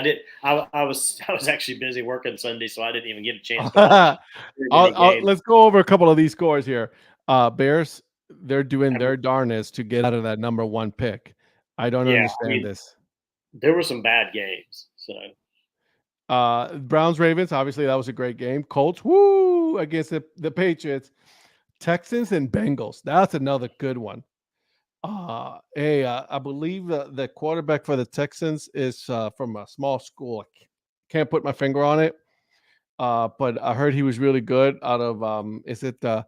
I was actually busy working Sunday, so I didn't even get a chance to watch.
Let's go over a couple of these scores here. Bears, they're doing their darnest to get out of that number one pick. I don't understand this.
There were some bad games. So
Browns, Ravens, obviously that was a great game. Colts, woo, against the Patriots. Texans and Bengals. That's another good one. I believe the quarterback for the Texans is from a small school. I can't put my finger on it, but I heard he was really good out of is it the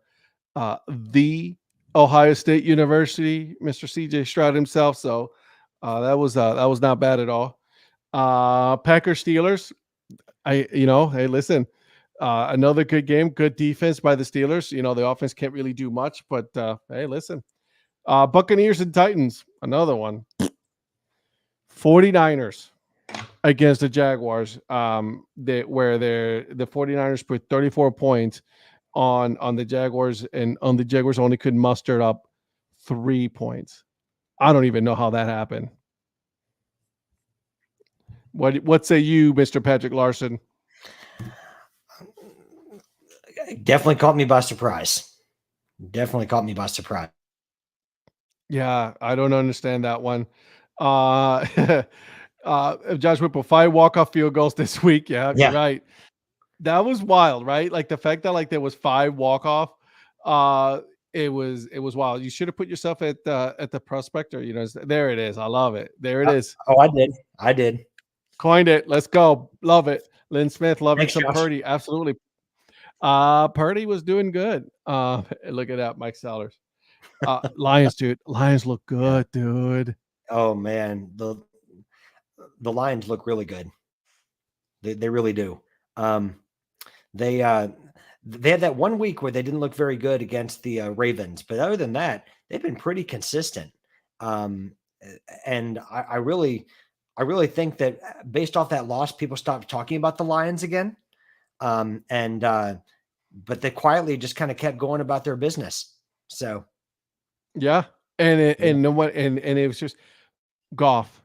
Ohio State University, Mr. CJ Stroud himself. So that was not bad at all. Packers Steelers. Hey, listen, another good game, good defense by the Steelers. The offense can't really do much, but hey, listen. Buccaneers and Titans, another one. 49ers against the Jaguars, where the 49ers put 34 points on the Jaguars, and on the Jaguars only could muster up 3 points. I don't even know how that happened. What say you, Mr. Patrick Larson?
Definitely caught me by surprise.
Yeah, I don't understand that one. Josh Whipple, 5 walk-off field goals this week. Yeah, you're right. That was wild, right? Like the fact that there was 5 walk-off. It was wild. You should have put yourself at the prospector. There it is. I love it. There it is.
Oh, I did.
Coined it. Let's go. Love it. Lynn Smith, loving
Thanks,
some
Josh.
Purdy. Absolutely. Purdy was doing good. Look at that, Mike Sellers. Lions, dude. Lions look good, dude.
Oh man, the Lions look really good. They really do. They had that one week where they didn't look very good against the Ravens, but other than that, they've been pretty consistent. And I really think that based off that loss, people stopped talking about the Lions again. But they quietly just kind of kept going about their business. So,
yeah. And it was just Goff.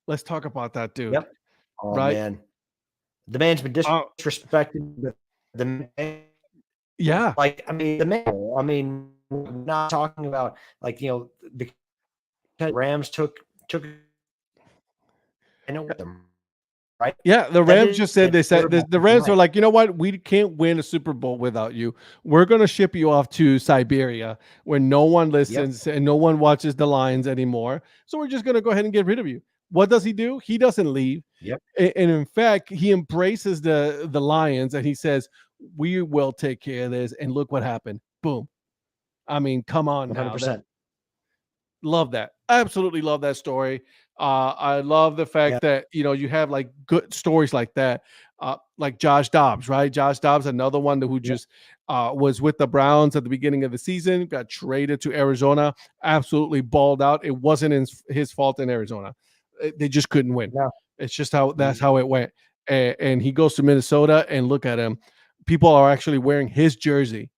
Let's talk about that dude.
Yep. Oh
right?
man, the man's been disrespected.
Yeah.
Like, I mean, we're not talking about like, because Rams took and with them, right?
Yeah, the Rams just said the Rams are like, you know what? We can't win a Super Bowl without you. We're going to ship you off to Siberia where no one listens and no one watches the Lions anymore. So we're just going to go ahead and get rid of you. What does he do? He doesn't leave.
Yep.
And in fact, he embraces the Lions and he says, "We will take care of this." And look what happened. Boom. I mean, come on
100%.
now. Love that. Absolutely love that story. I love the fact that, you have like good stories like that. Like Josh Dobbs, right? Josh Dobbs, another one who just was with the Browns at the beginning of the season, got traded to Arizona, absolutely balled out. It wasn't his fault in Arizona. They just couldn't win.
No.
It's just that's how it went. And he goes to Minnesota and look at him. People are actually wearing his jersey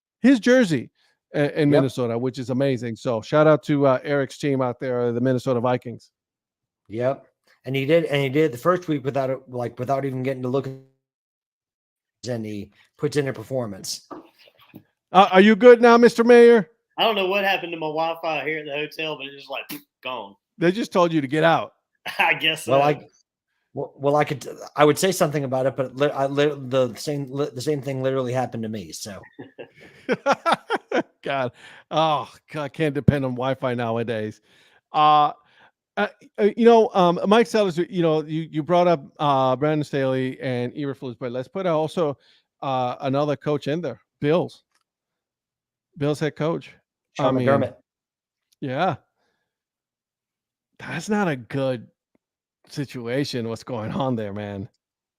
in Minnesota, which is amazing. So shout out to Eric's team out there, the Minnesota Vikings.
Yep. And he did the first week without even getting to look, and he puts in a performance.
Are you good now, Mr. Mayor?
I don't know what happened to my Wi-Fi here at the hotel, but it's just like gone.
They just told you to get out.
I guess so.
I would say something about it, but the same thing literally happened to me. So,
God, I can't depend on Wi-Fi nowadays. Mike Sellers, you brought up Brandon Staley and Eberflus, but let's put also another coach in there, Bills head coach.
Sean McDermott.
Yeah, that's not a good situation. What's going on there, man?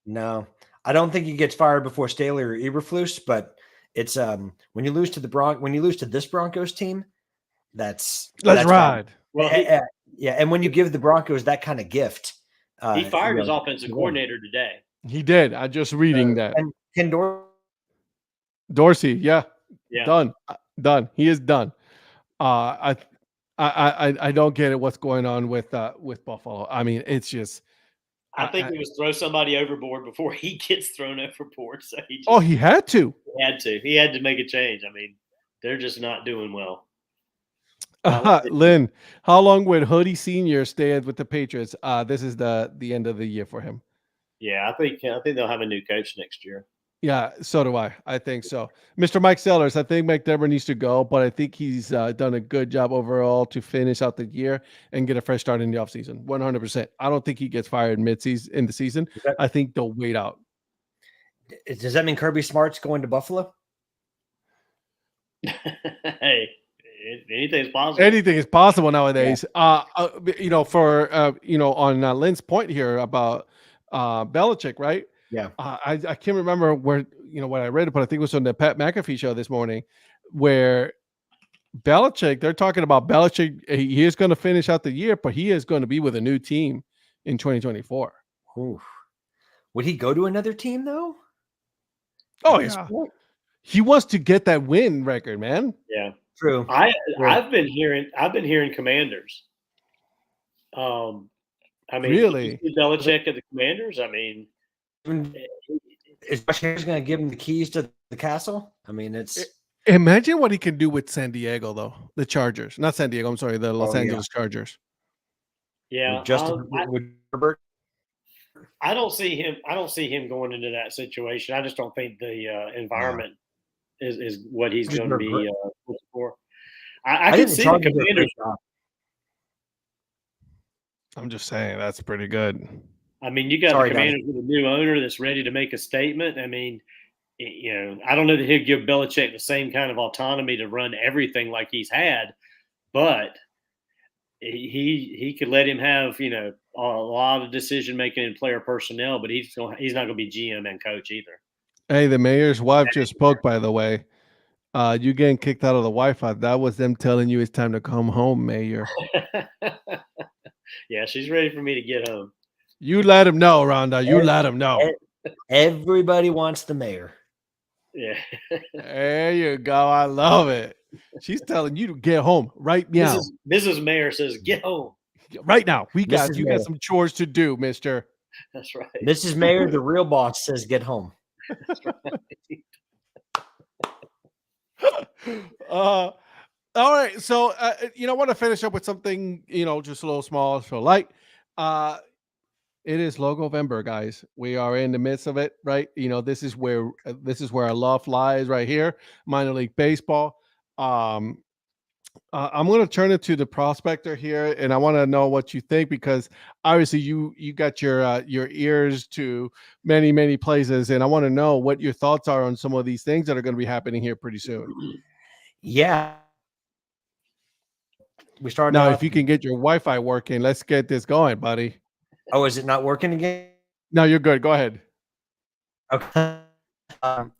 No, I don't think he gets fired before Staley or Eberflus, but it's when you lose to this Broncos team, that's
ride.
Bad. Well, and when you give the Broncos that kind of gift,
he fired his offensive coordinator today.
He did. I just reading that.
And Ken
Dorsey, yeah, done. He is done. I don't get it. What's going on with Buffalo? I mean, it's just.
I think he was throw somebody overboard before he gets thrown overboard. So
he had to.
He had to make a change. I mean, they're just not doing well.
Lynn, how long would Hoodie Senior stay with the Patriots? This is the end of the year for him.
Yeah, I think they'll have a new coach next year.
Yeah, so do I. I think so. Mr. Mike Sellers, I think McDermott needs to go, but I think he's done a good job overall to finish out the year and get a fresh start in the offseason. 100%. I don't think he gets fired mid-season in the season. I think they'll wait out.
Does that mean Kirby Smart's going to Buffalo?
Hey, anything is possible.
Anything is possible nowadays. Yeah. On Lynn's point here about Belichick, right?
Yeah.
I can't remember where, what I read, but I think it was on the Pat McAfee show this morning where Belichick, they're talking about Belichick. He is going to finish out the year, but he is going to be with a new team in 2024.
Ooh. Would he go to another team though?
Oh, yeah. He wants to get that win record, man.
Yeah.
True.
I've been hearing Commanders. I mean,
really?
Belichick at the Commanders? I mean,
is Josh going to give him the keys to the castle? I mean, it's.
Imagine what he can do with San Diego, though. The Chargers, not San Diego. I'm sorry, the Los Angeles Chargers.
Yeah,
with Herbert.
I don't see him going into that situation. I just don't think the environment is what he's going to be looking for. I can see the Commanders.
I'm just saying that's pretty good.
I mean, you got the Commanders with a new owner that's ready to make a statement. I mean, I don't know that he'll give Belichick the same kind of autonomy to run everything like he's had, but he could let him have, a lot of decision making in player personnel, but he's not going to be GM and coach either.
Hey, the mayor's wife just spoke, by the way. You getting kicked out of the Wi-Fi. That was them telling you it's time to come home, Mayor.
Yeah, she's ready for me to get home.
You let him know, Rhonda. You let him know.
Everybody wants the mayor.
Yeah.
There you go. I love it. She's telling you to get home right now.
Mrs. Mayor says, get home.
Right now. You got
Mayor.
some chores to do, mister.
That's right.
Mrs. Mayor, the real boss, says get home.
That's right.
All right. So, I want to finish up with something, just a little small, so light. It is Logovember, guys. We are in the midst of it, right? This is where our love lies right here. Minor league baseball. I'm going to turn it to the prospector here, and I want to know what you think, because obviously you got your ears to many, many places, and I want to know what your thoughts are on some of these things that are going to be happening here pretty soon.
Yeah. We started
now. If you can get your Wi-Fi working, let's get this going, buddy.
Oh, is it not working again?
No, you're good. Go ahead.
Okay.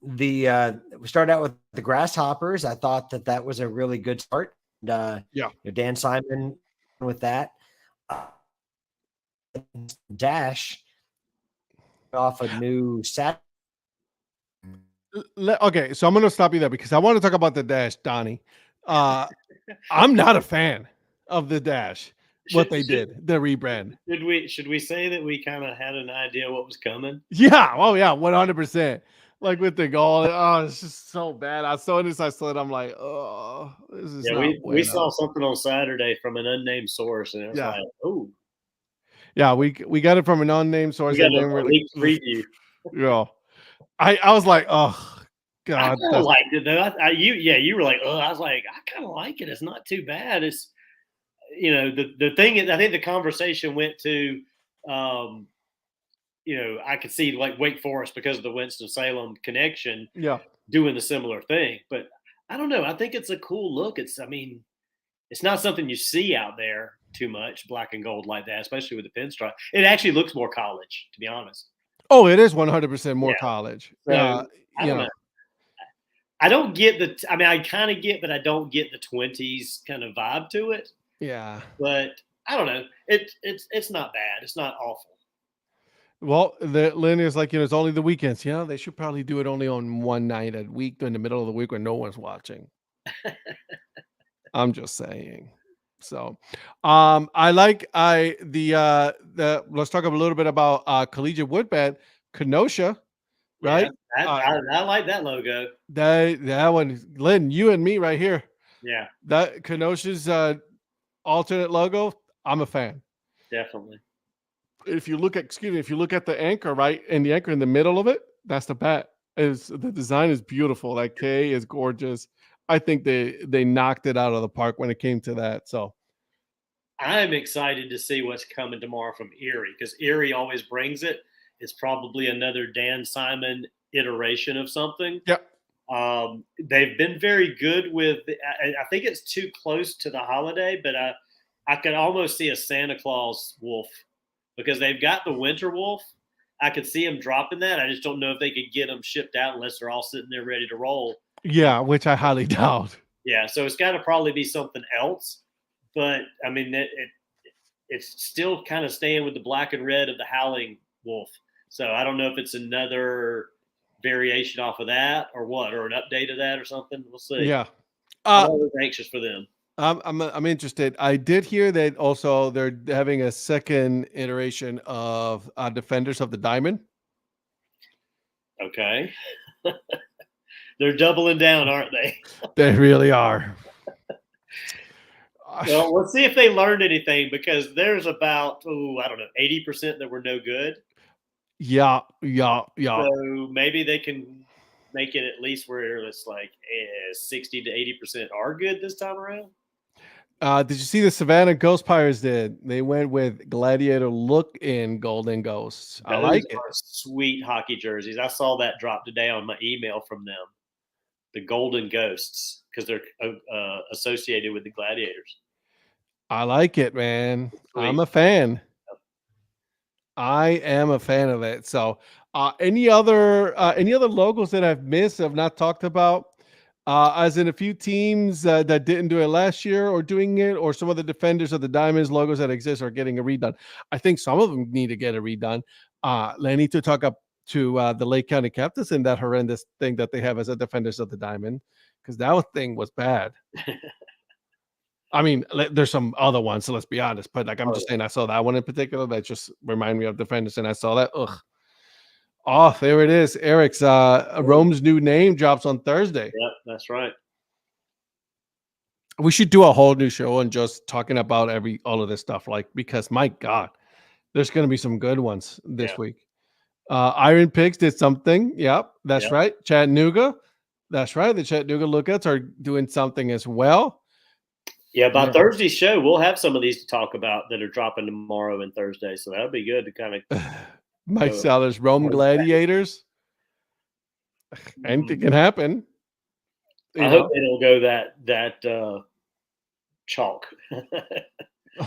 We started out with the Grasshoppers. I thought that was a really good start. Dan Simon with that. Dash off a new set.
Okay, so I'm going to stop you there because I want to talk about the Dash, Donnie. I'm not a fan of the Dash. What they did, the rebrand.
Should we say that we kind of had an idea what was coming?
Yeah. Oh yeah, 100%. Like with the goal. Oh, it's just so bad. I saw this. I'm like, oh, this is not
we saw something on Saturday from an unnamed source, and it was like, oh.
Yeah, we got it from an unnamed source.
We got a leak preview.
Yeah. I was like, oh God.
I liked it though. You were like, oh, I was like, I kind of like it. It's not too bad. It's the thing is, I think the conversation went to, I could see like Wake Forest because of the Winston-Salem connection, doing the similar thing. But I don't know. I think it's a cool look. It's not something you see out there too much, black and gold like that, especially with the pinstripe. It actually looks more college, to be honest.
Oh, it is 100% more college.
So, I don't know. I don't get I kind of get, but I don't get the 20s kind of vibe to it.
Yeah,
but I don't know. It's not bad. It's not awful.
Well, the Lynn is like, it's only the weekends. They should probably do it only on one night a week in the middle of the week when no one's watching. I'm just saying. So, let's talk a little bit about collegiate woodbat, Kenosha, right?
Yeah, I like that logo.
That one, Lynn, you and me right here.
Yeah,
that Kenosha's alternate logo, I'm a fan.
Definitely.
If you look at the anchor, right, and the anchor in the middle of it, that's the bat. The design is beautiful. That K is gorgeous. I think they knocked it out of the park when it came to that. So
I'm excited to see what's coming tomorrow from Erie, because Erie always brings it. It's probably another Dan Simon iteration of something.
Yep.
They've been very good with. I think it's too close to the holiday, but I could almost see a Santa Claus wolf, because they've got the winter wolf. I could see them dropping that. I just don't know if they could get them shipped out unless they're all sitting there ready to roll.
Yeah, which I highly doubt.
Yeah, so it's got to probably be something else. But I mean, it's still kind of staying with the black and red of the howling wolf. So I don't know if it's another variation off of that or what, or an update of that or something. We'll see.
Yeah,
I'm always anxious for them.
I'm interested. I did hear that also they're having a second iteration of Defenders of the Diamond.
Okay. They're doubling down, aren't they?
They really are.
Well, let's see if they learned anything, because there's about, 80% that were no good.
Yeah.
So maybe they can make it at least where it's like 60 to 80% are good this time around.
Did you see the Savannah Ghost Pirates did? They went with Gladiator look in Golden Ghosts. I like it.
Sweet hockey jerseys. I saw that drop today on my email from them. The Golden Ghosts, because they're associated with the Gladiators.
I like it, man.
Sweet.
I'm a fan. I am a fan of it. So, any other logos that I've missed, I've not talked about? as in a few teams that didn't do it last year or doing it, or some of the defenders of the Diamonds logos that exist are getting a redone. I think some of them need to get a redone. They need to talk up to the Lake County Captains and that horrendous thing that they have as a defenders of the Diamond, because that thing was bad. I mean, there's some other ones, so let's be honest. But like I'm just saying, I saw that one in particular that just reminded me of defenders, and I saw that. Ugh. Oh, there it is. Eric's Rome's new name drops on Thursday.
Yep, that's right.
We should do a whole new show and just talking about all of this stuff, like, because my God, there's going to be some good ones this week. Iron Pigs did something. Yep, that's right. Chattanooga. That's right. The Chattanooga Lookouts are doing something as well.
Yeah, by Thursday's show, we'll have some of these to talk about that are dropping tomorrow and Thursday. So that'll be good to kind of.
Mike Sellers, Rome Gladiators. Anything can happen.
I hope they don't go that chalk.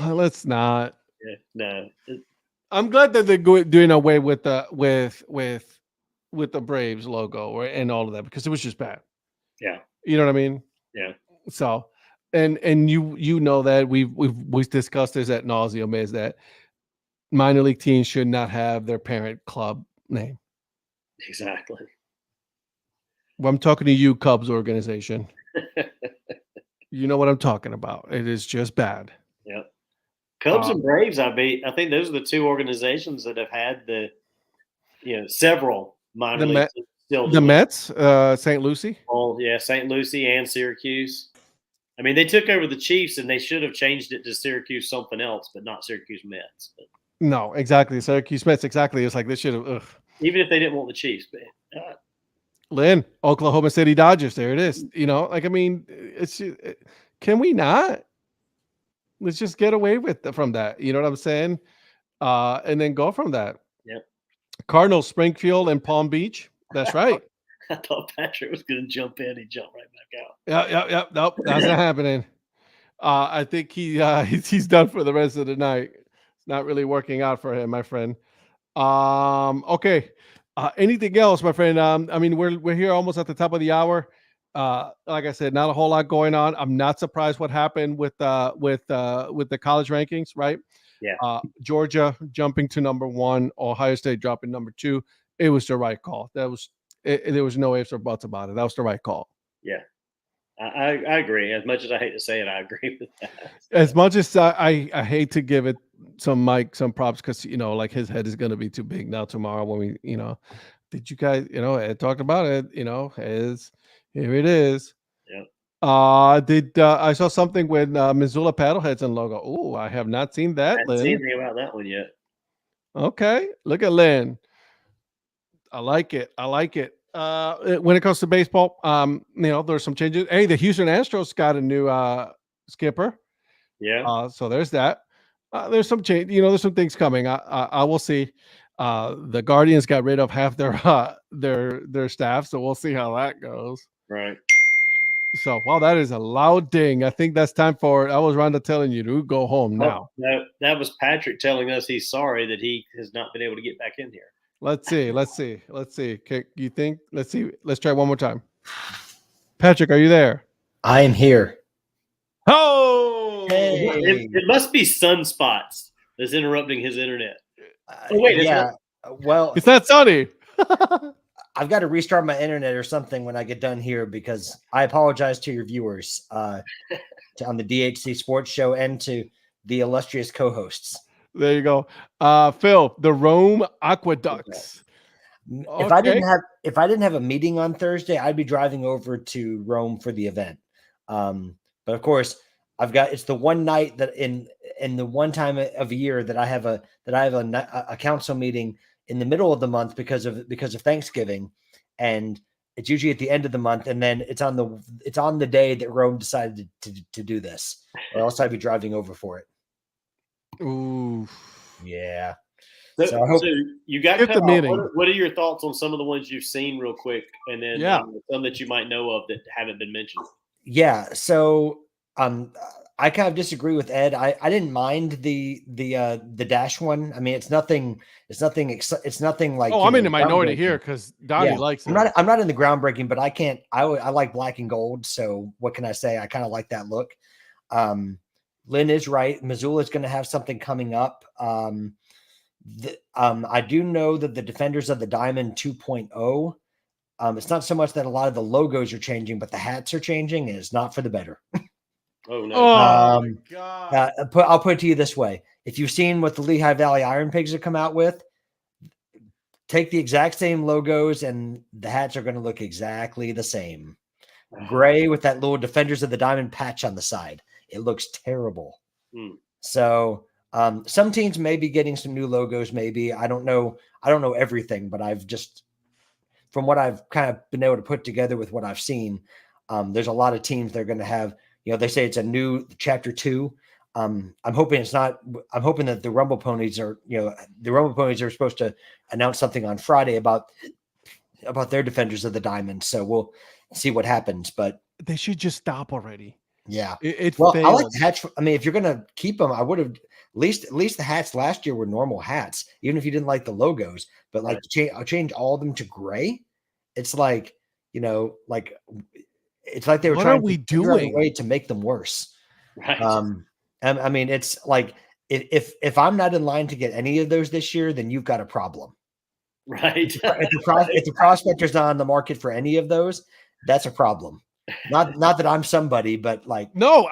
Let's not.
Yeah, no.
I'm glad that they're doing away with the Braves logo and all of that, because it was just bad.
Yeah.
You know what I mean?
Yeah.
So, and you know that we've discussed this ad nauseum, is that minor league teams should not have their parent club name.
Exactly.
Well, I'm talking to you, Cubs organization. You know what I'm talking about. It is just bad.
Yep. Cubs and Braves, I think those are the two organizations that have had several minor league teams still.
The Mets, St. Lucie.
Oh, yeah, St. Lucie and Syracuse. I mean, they took over the Chiefs, and they should have changed it to Syracuse something else, but not Syracuse Mets. But.
No, exactly. Syracuse Mets, exactly. It's like they should have.
Even if they didn't want the Chiefs, but.
Lynn, Oklahoma City Dodgers. There it is. You know, like, I mean, can we not? Let's just get away from that. You know what I'm saying? And then go from that.
Yep.
Cardinals, Springfield, and Palm Beach. That's right.
I thought Patrick was going to jump in. He jumped right back
Yeah.
out.
Yep. Nope, that's not happening. I think he's done for the rest of the night. It's not really working out for him, my friend. Okay. Anything else, my friend? I mean, we're here almost at the top of the hour. Like I said, not a whole lot going on. I'm not surprised what happened with the college rankings, right?
Yeah.
Georgia jumping to number 1, Ohio State dropping number 2. It was the right call. There was no ifs or buts about it. That was the right call.
Yeah. I agree. As much as I hate to say it, I agree with that.
As much as I hate to give it some props, because like his head is going to be too big now tomorrow when we did you guys Ed talked about it, here it is.
Yeah.
I saw something with Missoula Paddleheads and logo. Oh, I have not seen that.
I haven't seen anything about that one yet.
Okay, look at Lynn. I like it. When it comes to baseball, there's some changes. Hey, the Houston Astros got a new skipper.
Yeah.
So there's that. There's some change. There's some things coming. I will see. The Guardians got rid of half their staff, so we'll see how that goes.
Right.
So, wow, that is a loud ding. I think that's time for. I was Rhonda telling you to go home now.
No, that was Patrick telling us he's sorry that he has not been able to get back in here.
Let's see. Okay, you think? Let's see. Let's try one more time. Patrick, are you there?
I am here.
Oh,
hey.
It must be sunspots that's interrupting his internet. Wait,
yeah. Well,
it's not sunny.
I've got to restart my internet or something when I get done here, because I apologize to your viewers on the DHC Sports Show and to the illustrious co-hosts.
There you go. Phil, the Rome Aqueducts.
Okay. If I didn't have a meeting on Thursday, I'd be driving over to Rome for the event. But of course, it's the one night that in the one time of year that I have a council meeting in the middle of the month because of Thanksgiving, and it's usually at the end of the month, and then it's on the day that Rome decided to do this, or else I'd be driving over for it.
Ooh,
yeah.
So you got cut
the meeting.
What are your thoughts on some of the ones you've seen, real quick, and then some that you might know of that haven't been mentioned?
Yeah. So I kind of disagree with Ed. I didn't mind the dash one. I mean, it's nothing like.
Oh, I'm in the minority here because Donnie likes it.
I'm not in the groundbreaking, but I like black and gold. So what can I say? I kind of like that look. Lynn is right. Missoula is going to have something coming up. I do know that the Defenders of the Diamond 2.0. It's not so much that a lot of the logos are changing, but the hats are changing, and it's not for the better.
Oh no!
Oh my God!
I'll put it to you this way: if you've seen what the Lehigh Valley Iron Pigs have come out with, take the exact same logos, and the hats are going to look exactly the same. Gray with that little Defenders of the Diamond patch on the side. It looks terrible. So some teams may be getting some new logos. Maybe I don't know everything, but I've just from what I've kind of been able to put together with what I've seen, there's a lot of teams that are going to have. They say it's a new chapter 2. I'm hoping it's not. I'm hoping that the Rumble Ponies are. The Rumble Ponies are supposed to announce something on Friday about their Defenders of the Diamond. So we'll see what happens. But
they should just stop already.
Yeah.
Well,
I like the hats. I mean, if you're gonna keep them, I would have at least the hats last year were normal hats, even if you didn't like the logos. But like change all of them to gray. It's like it's like they were trying to figure out a way to make them worse.
Right.
I mean, it's like if I'm not in line to get any of those this year, then you've got a problem.
Right.
If the prospector's not on the market for any of those, that's a problem. Not that I'm somebody, but like
no,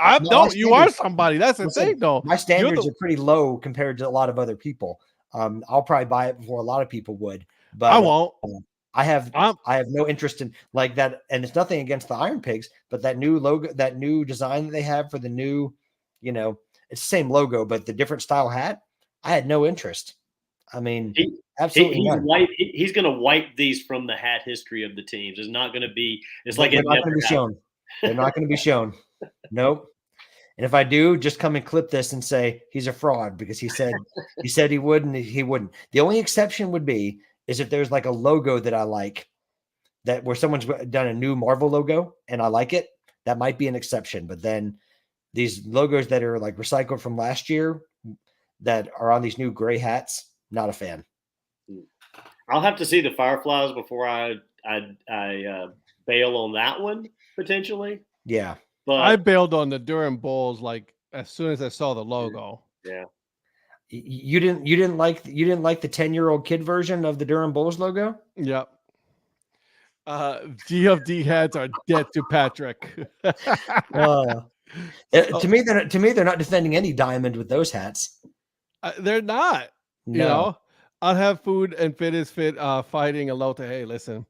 you are somebody. That's the thing, though.
My standards are pretty low compared to a lot of other people. I'll probably buy it before a lot of people would, but
I won't.
I have no interest in like that, and it's nothing against the Iron Pigs, but that new logo, that new design that they have for the new, it's the same logo, but the different style hat. I had no interest. I mean, absolutely
none. He's going to wipe these from the hat history of the teams. It's not going to be. It's like
they're not going to be shown. They're not going to be shown. Nope. And if I do, just come and clip this and say he's a fraud because he said he would and he wouldn't. The only exception would be is if there's like a logo that I like, that where someone's done a new Marvel logo and I like it, that might be an exception. But then these logos that are like recycled from last year that are on these new gray hats, not a fan.
I'll have to see the Fireflies before I bail on that one potentially.
Yeah,
but I bailed on the Durham Bulls like as soon as I saw the logo.
Yeah.
You didn't like the 10-year-old kid version of the Durham Bulls logo?
Yep. DFD heads are dead to Patrick.
To me, they're not defending any diamond with those hats.
They're not. No. I'll have food and fit is fit. Fighting a low to hey, listen,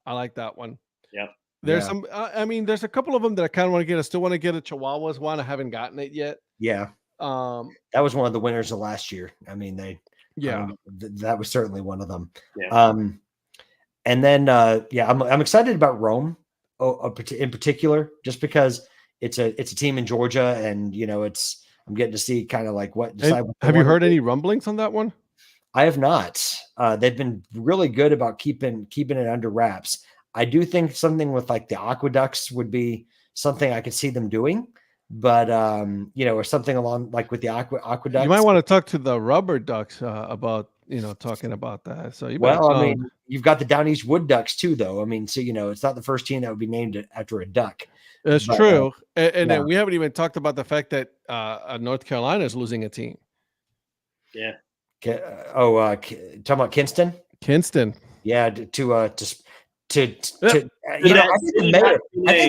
I like that one.
Yeah.
There's some. I mean, there's a couple of them that I kind of want to get. I still want to get a Chihuahuas one. I haven't gotten it yet.
Yeah. That was one of the winners of last year. I mean, that was certainly one of them.
Yeah.
And then I'm excited about Rome in particular, just because it's a team in Georgia, and I'm getting to see kind of like what.
Have you heard any rumblings on that one?
I have not. They've been really good about keeping it under wraps. I do think something with like the aqueducts would be something I could see them doing. But or something along like with the aqueducts.
You might want to talk to the Rubber Ducks about talking about that. So
I mean, you've got the Down East Wood Ducks too, though. I mean, so it's not the first team that would be named after a duck.
That's true, and then we haven't even talked about the fact that North Carolina is losing a team.
Yeah.
Talking about Kinston. Yeah, I think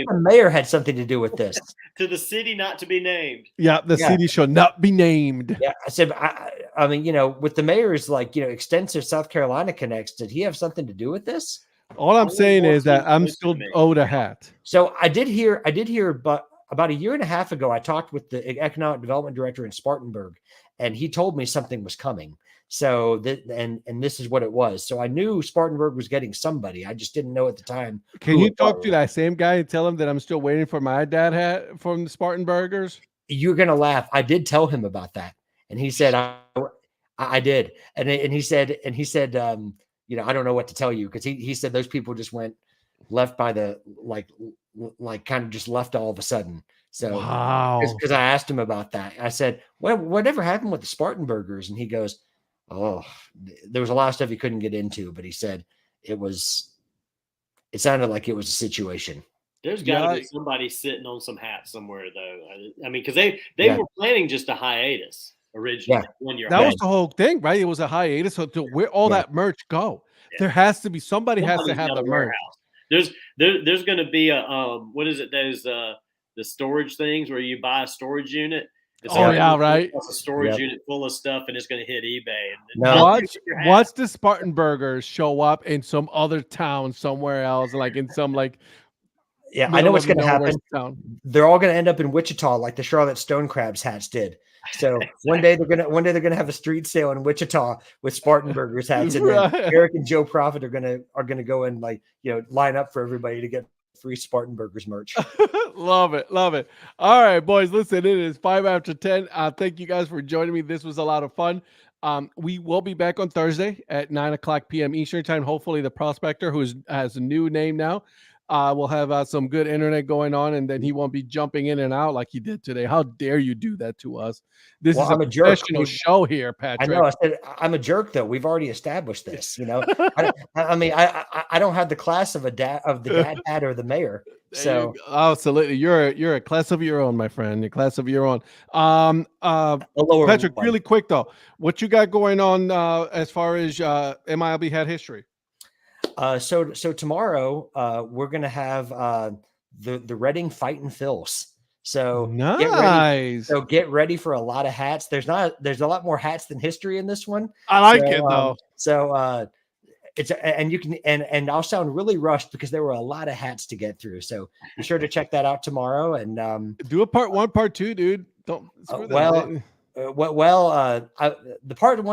the mayor had something to do with this.
To the city not to be named.
Yeah, the city shall not be named.
Yeah, I said, I mean, with the mayor's like, extensive South Carolina connects, did he have something to do with this?
All I'm saying is that I'm still owed a hat.
So I did hear, but about a year and a half ago, I talked with the economic development director in Spartanburg, and he told me something was coming. So and this is what it was. So I knew Spartanburg was getting somebody. I just didn't know at the time.
Can you talk to that same guy and tell him that I'm still waiting for my dad hat from the Spartanburgers?
You're gonna laugh. I did tell him about that, and he said I did, and he said I don't know what to tell you because he said those people just went left by the like kind of just left all of a sudden. So,
wow,
because I asked him about that, I said, whatever happened with the Spartan burgers? And he goes, oh, there was a lot of stuff he couldn't get into, but he said it sounded like it was a situation.
There's got to be somebody sitting on some hats somewhere, though. I mean, because they were planning just a hiatus originally. 1 year.
That was the whole thing, right? It was a hiatus. So to where all that merch go? There has to be somebody has to have the merch.
There's going to be a what is it? Those the storage things where you buy a storage unit.
Right.
It's a storage unit full of stuff, and it's going to hit eBay.
Watch the Spartan burgers show up in some other town somewhere else, like in some like.
Yeah, I know what's going to happen. They're all going to end up in Wichita, like the Charlotte Stone Crabs hats did. So one day they're gonna have a street sale in Wichita with Spartan Burgers hats, and then Eric and Joe Profit are gonna go and line up for everybody to get free Spartan Burgers merch.
Love it. All right, boys, listen, it is 5 after 10. Thank you guys for joining me. This was a lot of fun. We will be back on Thursday at 9:00 p.m. Eastern time. Hopefully the prospector, who has a new name now, will have some good internet going on, and then he won't be jumping in and out like he did today. How dare you do that to us? This is a professional show here, Patrick.
I know. I said I'm a jerk, though. We've already established this. I don't have the class of the dad hat or the mayor. So
absolutely, you're a class of your own, my friend. You're a class of your own. Patrick, really quick though, what you got going on as far as MILB hat history?
So tomorrow we're gonna have the Reading Fightin' Phils. So
nice.
Get ready for a lot of hats. There's a lot more hats than history in this one.
I like it though.
And I'll sound really rushed because there were a lot of hats to get through. So be sure to check that out tomorrow and
do a part 1, part 2, dude. Don't
the part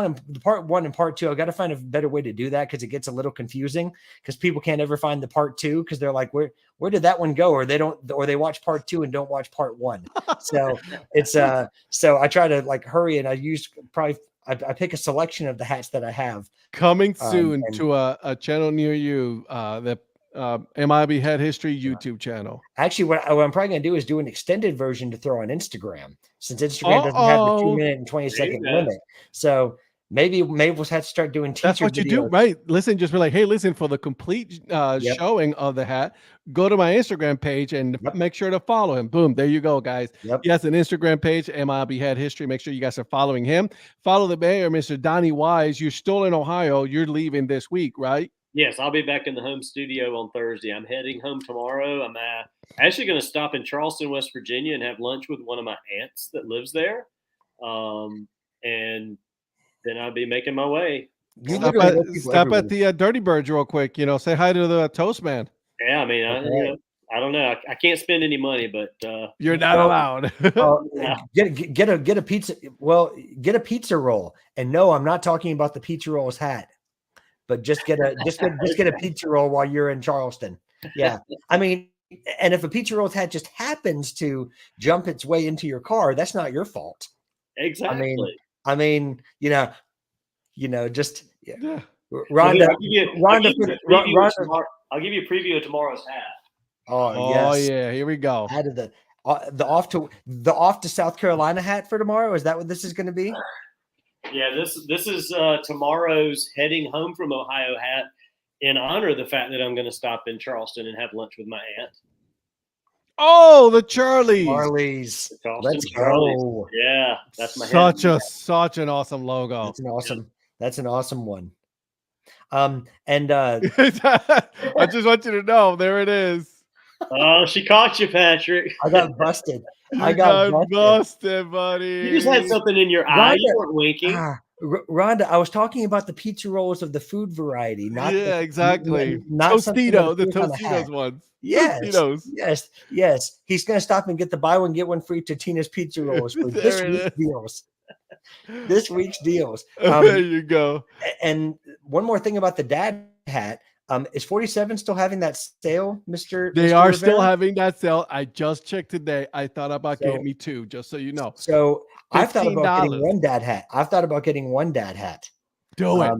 one and part 2, I've got to find a better way to do that because it gets a little confusing because people can't ever find the part 2 because they're like, where did that one go? Or they watch part 2 and don't watch part 1. So it's so I try to hurry, and I pick a selection of the hats that I have
coming soon to a channel near you. The MIB Hat History YouTube channel.
Actually, what I'm probably going to do is do an extended version to throw on Instagram, since Instagram doesn't have the 2 minute and 20-second limit. So maybe we'll have to start doing teacher
That's what
videos.
You do, right? Listen, just be like, hey, listen, for the complete showing of the hat, go to my Instagram page and make sure to follow him. Boom, there you go, guys. He has an Instagram page, MIB Hat History. Make sure you guys are following him. Follow the mayor, Mr. Donnie Wise. You're still in Ohio. You're leaving this week, right?
Yes, I'll be back in the home studio on Thursday. I'm heading home tomorrow. I'm actually going to stop in Charleston, West Virginia, and have lunch with one of my aunts that lives there. And then I'll be making my way.
Stop at the Dirty Birds real quick. Say hi to the Toast Man.
Yeah, I mean, I don't know. I can't spend any money, but
you're not allowed.
Get a pizza. Well, get a pizza roll. And no, I'm not talking about the pizza rolls hat. But just get a pizza roll while you're in Charleston. Yeah, I mean, and if a pizza roll hat just happens to jump its way into your car, that's not your fault.
Exactly.
I mean, just
Rhonda. I'll give you a preview of tomorrow's hat.
Oh
yeah, here we go.
Out of the off to South Carolina hat for tomorrow. Is that what this is going to be?
Yeah, this is tomorrow's heading home from Ohio hat in honor of the fact that I'm going to stop in Charleston and have lunch with my aunt.
Oh, the Charlies.
Let's go.
Yeah, that's my
such an awesome logo.
That's an awesome one. And
I just want you to know, there it is.
Oh, she caught you, Patrick.
I got busted.
I got busted, buddy.
You just had something in your eye. You weren't winking.
Rhonda, I was talking about the pizza rolls of the food variety, not
exactly.
Not
Tostito, the Tostitos ones.
Yes. He's gonna stop and get the buy one get one free Totino's pizza rolls for this week's deals. This week's deals.
There you go.
And one more thing about the dad hat. Is 47 still having that sale, Mr.
They are still having that sale. I just checked today. I thought about getting me 2, just so you know.
So I've thought about getting one dad hat.
Do it.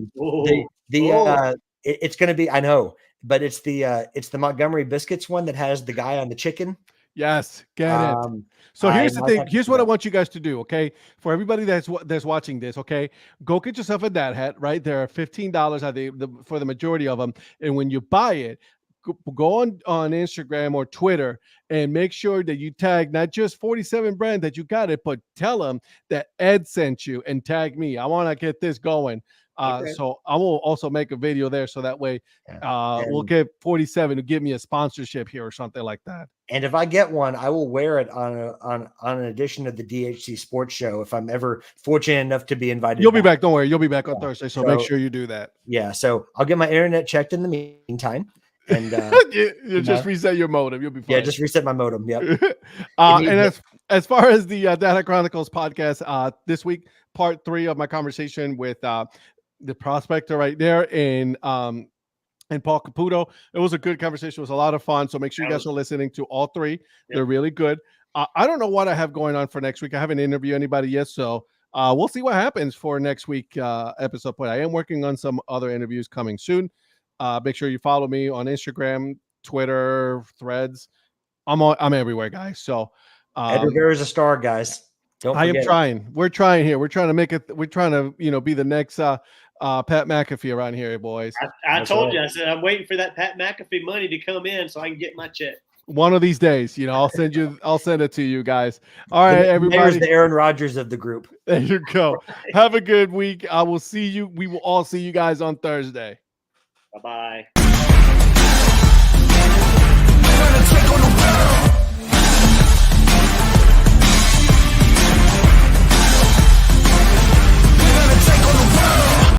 It's going to be, I know, but it's the Montgomery Biscuits one that has the guy on the chicken.
Yes, get it. So here's the thing. Here's what I want you guys to do, okay? For everybody that's watching this, okay? Go get yourself a dad hat, right? There are $15 for the majority of them. And when you buy it, go on Instagram or Twitter and make sure that you tag not just 47 Brand that you got it, but tell them that Ed sent you and tag me. I want to get this going. So I will also make a video there so that way we'll get 47 to give me a sponsorship here or something like that.
And if I get one, I will wear it on an edition of the DHC Sports Show if I'm ever fortunate enough to be invited.
You'll be back. Don't worry. You'll be back on Thursday. So make sure you do that.
Yeah. So I'll get my internet checked in the meantime. And
you just reset your modem. You'll be fine.
Yeah, just reset my modem. Yep.
And as far as the Data Chronicles podcast, this week, part 3 of my conversation with the prospector right there and Paul Caputo. It was a good conversation. It was a lot of fun. So make sure you guys are listening to all 3. Yep. They're really good. I don't know what I have going on for next week. I haven't interviewed anybody yet. So we'll see what happens for next week episode. But I am working on some other interviews coming soon. Make sure you follow me on Instagram, Twitter, Threads. I'm everywhere, guys. So
Ed Rivera is a star, guys. Don't forget.
I am trying. We're trying here. We're trying to make it. We're trying to, be the next Pat McAfee around here, boys.
I told you. I said I'm waiting for that Pat McAfee money to come in so I can get my check.
One of these days, I'll send it to you guys. All right, everybody.
There's the Aaron Rodgers of the group.
There you go. Right. Have a good week. I will see you. We will all see you guys on Thursday.
Bye-bye.